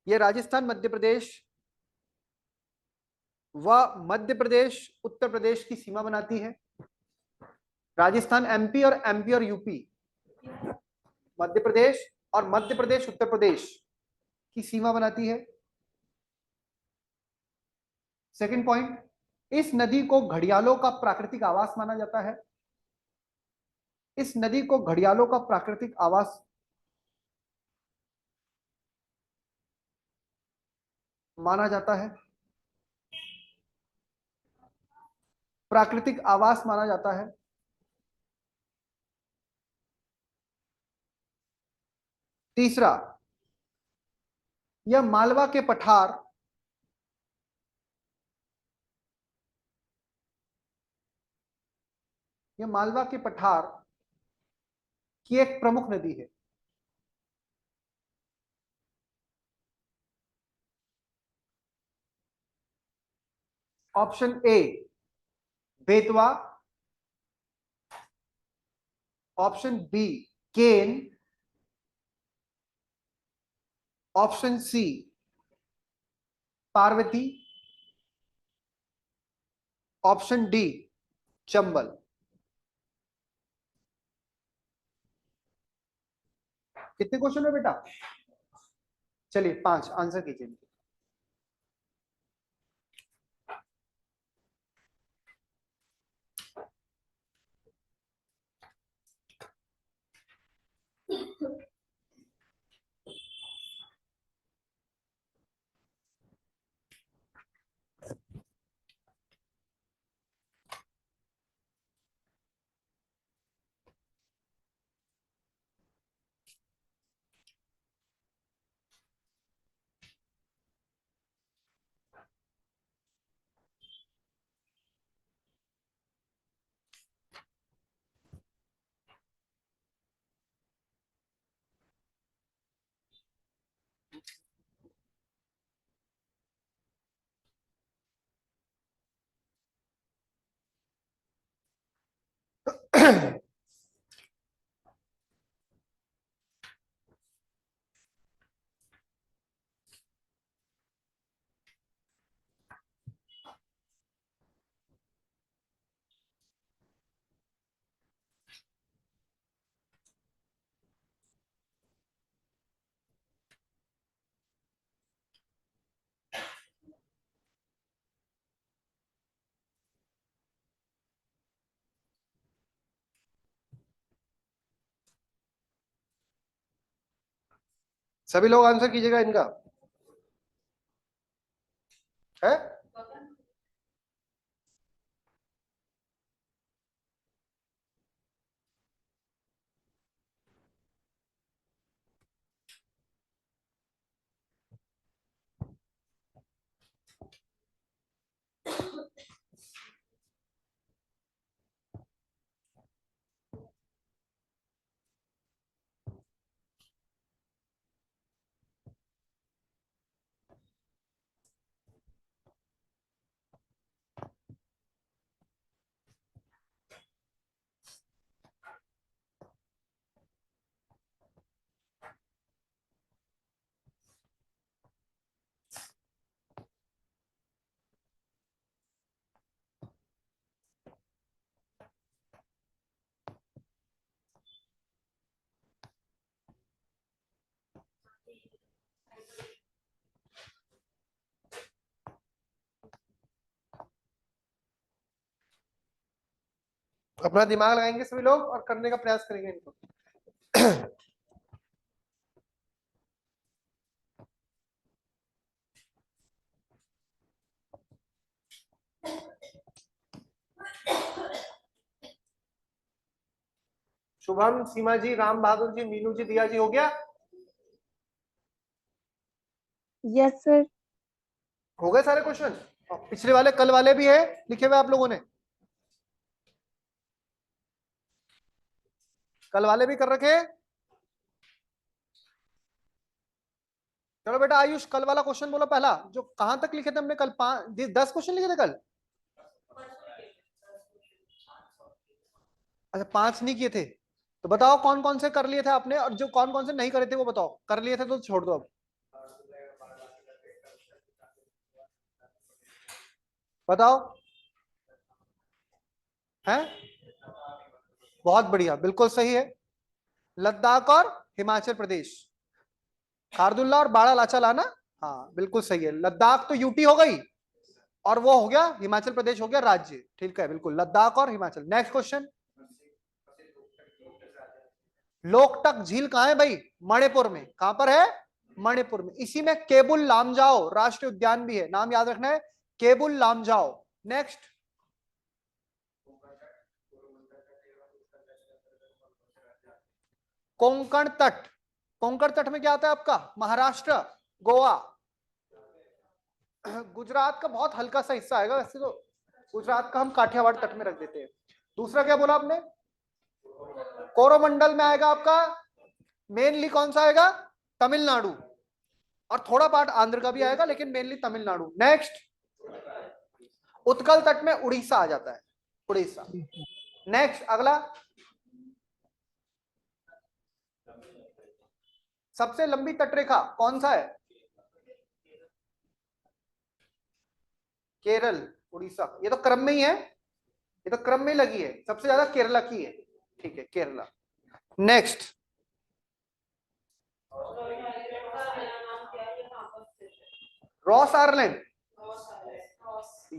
यह राजस्थान मध्य प्रदेश व मध्य प्रदेश उत्तर प्रदेश की सीमा बनाती है। राजस्थान एमपी और एमपी और यूपी, मध्य प्रदेश और मध्य प्रदेश उत्तर प्रदेश की सीमा बनाती है। सेकंड पॉइंट, इस नदी को घड़ियालों का प्राकृतिक आवास माना जाता है। इस नदी को घड़ियालों का प्राकृतिक आवास माना जाता है, प्राकृतिक आवास माना जाता है। तीसरा, यह मालवा के पठार यह मालवा के पठार की एक प्रमुख नदी है। Option A Betwa, option B Ken, option C Parvati, option D Chambal. कितने क्वेश्चन है बेटा? चलिए 5 आंसर कीजिए। सभी लोग आंसर कीजिएगा इनका है। अपना दिमाग लगाएंगे सभी लोग और करने का प्रयास करेंगे इनको। शुभम, सीमा जी, राम बहादुर जी, मीनू जी, दिया जी, हो गया? Yes sir. हो गए सारे क्वेश्चन? पिछले वाले कल वाले भी है लिखे हुए आप लोगों ने? कल वाले भी कर रखे? चलो बेटा आयुष, कल वाला क्वेश्चन बोलो पहला, जो कहां तक लिखे थे हमने कल? 10 क्वेश्चन लिखे थे कल? अच्छा 5 नहीं किए थे, तो बताओ कौन कौन से कर लिए थे आपने, और जो कौन कौन से नहीं करे थे वो बताओ। कर लिए थे तो छोड़ दो अब। बताओ। हैं? बहुत बढ़िया, बिल्कुल सही है। लद्दाख और हिमाचल प्रदेश, खारदुल्ला और बाड़ा लाचा ना, हाँ बिल्कुल सही है। लद्दाख तो यूटी हो गई और वो हो गया हिमाचल प्रदेश हो गया राज्य, ठीक है बिल्कुल, लद्दाख और हिमाचल। नेक्स्ट क्वेश्चन, लोकटक झील कहां है भाई? मणिपुर में। कहां पर है? मणिपुर में। इसी में केबुल लामजाओ राष्ट्रीय उद्यान भी है, नाम याद रखना है, केबुल लामजाओ। नेक्स्ट, कोंकण तट, कोंकण तट में क्या आता है आपका? महाराष्ट्र, गोवा। गुजरात का बहुत हल्का सा हिस्सा आएगा वैसे तो, गुजरात का हम काठियावाड़ तट में रख देते हैं। दूसरा क्या बोला आपने? कोरोमंडल में आएगा आपका, मेनली कौन सा आएगा? तमिलनाडु, और थोड़ा पार्ट आंध्र का भी आएगा, लेकिन मेनली तमिलनाडु। नेक्स्ट, उत्कल तट में उड़ीसा आ जाता है, उड़ीसा। नेक्स्ट अगला, सबसे लंबी तटरेखा कौन सा है? केरल, उड़ीसा, ये तो क्रम में ही है, ये तो क्रम में लगी है, सबसे ज्यादा केरला की है, ठीक है केरला। नेक्स्ट, रॉस आइलैंड,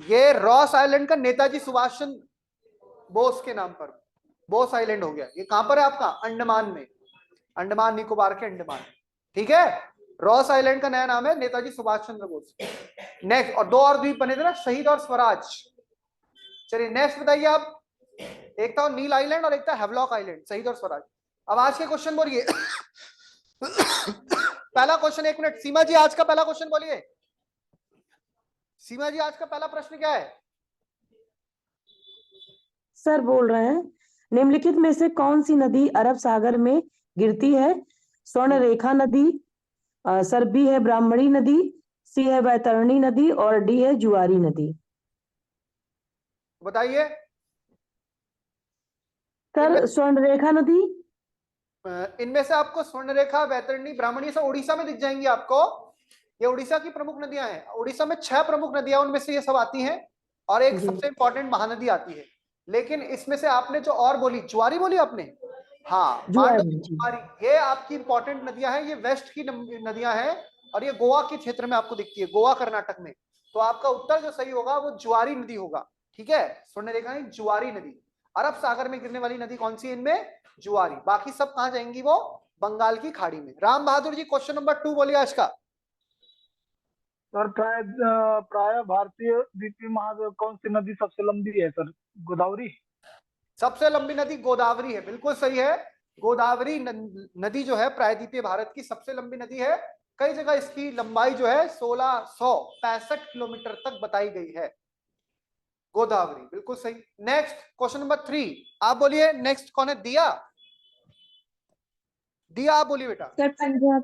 ये रॉस आइलैंड का नेताजी सुभाष चंद्र बोस के नाम पर बोस आइलैंड हो गया। ये कहां पर है आपका? अंडमान में, अंडमान निकोबार के अंडमान, ठीक है। रॉस आइलैंड का नया नाम है नेताजी सुभाष चंद्र बोस। नेक्स्ट, और दो और द्वीप बने थे ना, शहीद और स्वराज। चलिए नेक्स्ट बताइए आप, एक था नील आइलैंड और एक था हैवलॉक आइलैंड, शहीद और स्वराज। अब आज के क्वेश्चन बोलिए। पहला क्वेश्चन, एक मिनट, सीमा जी आज का पहला क्वेश्चन बोलिए। सीमा जी आज का पहला प्रश्न क्या है? सर बोल रहे हैं, निम्नलिखित में से कौन सी नदी अरब सागर में गिरती है? स्वर्ण रेखा नदी, सर बी है ब्राह्मणी नदी, सी है बैतरणी नदी और डी है जुआरी नदी। बताइए। सर स्वर्ण रेखा नदी। इनमें से आपको स्वर्णरेखा, बैतरणी, ब्राह्मणी सब उड़ीसा में दिख जाएंगी आपको। ये उड़ीसा की प्रमुख नदियां हैं। उड़ीसा में 6 प्रमुख नदियां, उनमें से ये सब आती हैं, और एक जी। सबसे इंपॉर्टेंट महानदी आती है। लेकिन इसमें से आपने जो और बोली, जुआरी बोली आपने, हाँ मांडव जुआरी जी। जुआरी, ये आपकी इंपॉर्टेंट नदियां हैं, ये वेस्ट की नदियां हैं, और ये गोवा के क्षेत्र में आपको दिखती है, गोवा कर्नाटक में। तो आपका उत्तर जो सही होगा वो जुआरी नदी होगा, ठीक है। स्वर्णरेखा नहीं, जुआरी नदी। अरब सागर में गिरने वाली नदी कौन सी है इनमें? जुआरी। बाकी सब कहां जाएंगी? वो बंगाल की खाड़ी में। राम बहादुर जी क्वेश्चन नंबर 2 बोलिए आज का। सर प्राय प्राय भारतीय द्वीपीय महाद्वीप कौन सी नदी सबसे लंबी है सर? गोदावरी। सबसे लंबी नदी गोदावरी है, बिल्कुल सही है। गोदावरी नदी जो है प्रायद्वीपीय भारत की सबसे लंबी नदी है। कई जगह इसकी लंबाई जो है 1665 किलोमीटर तक बताई गई है। गोदावरी, बिल्कुल सही। नेक्स्ट क्वेश्चन नंबर 3, आप बोलिए। नेक्स्ट कौन है? दिया, दिया आप बोलिए बेटा। सर पंजाब,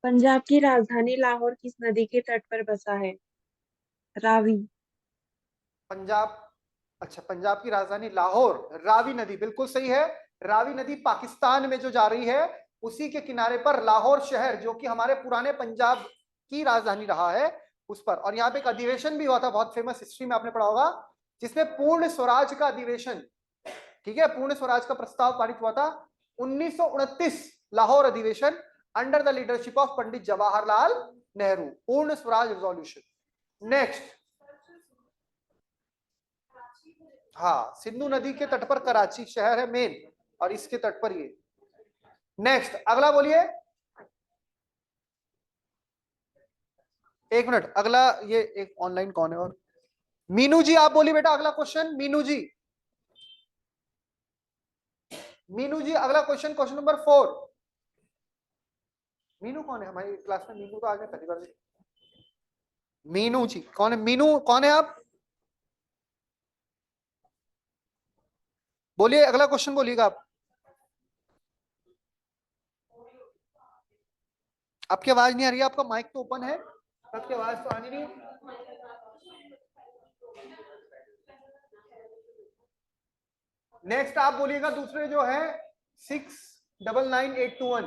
पंजाब की राजधानी लाहौर किस नदी के तट पर बसा है? रावी। पंजाब, अच्छा पंजाब की राजधानी लाहौर, रावी नदी, बिल्कुल सही है। रावी नदी पाकिस्तान में जो जा रही है, उसी के किनारे पर लाहौर शहर, जो कि हमारे पुराने पंजाब की राजधानी रहा है, उस पर। और यहाँ पे एक अधिवेशन भी हुआ था, बहुत फेमस, हिस्ट्री में आपने पढ़ा होगा, जिसमें पूर्ण स्वराज का अधिवेशन, ठीक है, पूर्ण स्वराज का प्रस्ताव पारित हुआ था 1929, लाहौर अधिवेशन, under the leadership of Pandit Jawaharlal Nehru, पूर्ण स्वराज रिजोल्यूशन। नेक्स्ट, हाँ सिंधु नदी के तट पर कराची शहर है मेन, और इसके तट पर ये। नेक्स्ट अगला बोलिए, एक मिनट, अगला ये एक ऑनलाइन कौन है? और मीनू जी आप बोलिए बेटा अगला क्वेश्चन। मीनू जी, मीनू जी अगला क्वेश्चन, क्वेश्चन नंबर 4। मीनू कौन है हमारी क्लास में? मीनू तो आ गया पहली बार। मीनू जी कौन है? मीनू कौन है आप? बोलिए अगला क्वेश्चन बोलिएगा आप। आपकी आवाज नहीं आ रही है, आपका माइक तो ओपन है, आपकी आवाज तो आनी नहीं है। नेक्स्ट आप बोलिएगा दूसरे जो है 699821,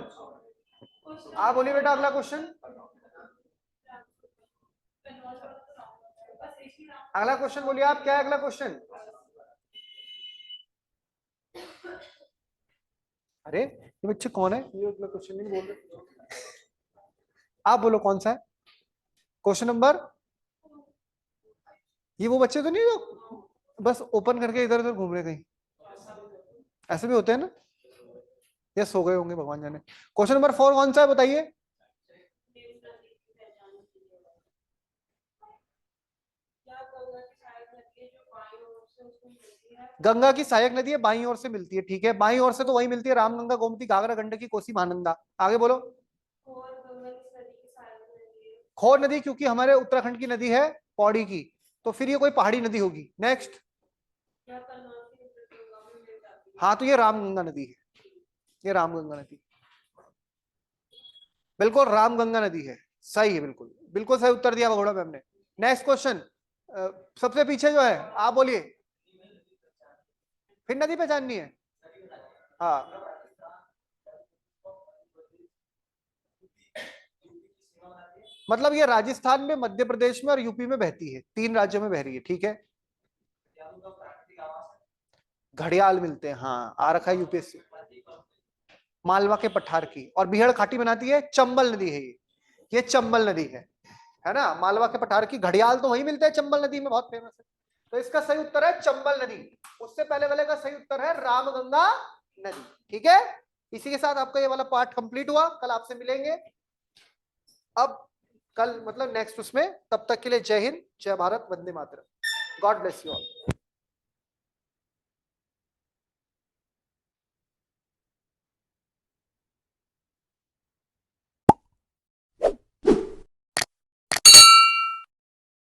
आप बोलिए बेटा अगला क्वेश्चन। अगला क्वेश्चन बोलिए आप, क्या है अगला क्वेश्चन? अरे ये बच्चे कौन है, ये उतना क्वेश्चन नहीं बोल रहे। आप बोलो कौन सा है क्वेश्चन नंबर। ये वो बच्चे तो नहीं जो बस ओपन करके इधर उधर घूम रहे कहीं, ऐसे भी होते हैं ना, या सो गए होंगे भगवान जाने। क्वेश्चन नंबर 4 कौन सा है बताइए। गंगा की सहायक नदी है, बाईं ओर से मिलती है, ठीक है। बाईं ओर से तो वही मिलती है, रामगंगा, गोमती, घाघरा, गंडकी, कोसी, महानंदा। आगे बोलो। खोर नदी क्योंकि हमारे उत्तराखंड की नदी है, पौड़ी की, तो फिर ये कोई पहाड़ी नदी होगी। नेक्स्ट। हाँ तो ये रामगंगा नदी है, ये रामगंगा नदी, बिल्कुल रामगंगा नदी है, सही है, बिल्कुल बिल्कुल सही उत्तर दिया भगोड़ा मैम ने। नेक्स्ट क्वेश्चन, सबसे पीछे जो है आप बोलिए। फिर नदी पहचाननी है, हाँ। मतलब ये राजस्थान में, मध्य प्रदेश में और यूपी में बहती है, 3 राज्यों में बह रही है, ठीक है। घड़ियाल मिलते हैं, हाँ आ रखा है यूपीएससी। मालवा के पठार की, और बिहड़ घाटी बनाती है, चंबल नदी है ये चंबल नदी है ना। मालवा के पठार की, घड़ियाल तो वही मिलते हैं चंबल नदी में, बहुत फेमस है। तो इसका सही उत्तर है चंबल नदी। उससे पहले वाले का सही उत्तर है रामगंगा नदी, ठीक है। इसी के साथ आपका ये वाला पार्ट कंप्लीट हुआ। कल आपसे मिलेंगे, अब कल मतलब नेक्स्ट उसमें। तब तक के लिए जय हिंद, जय भारत, वंदे मातरम। God bless you all.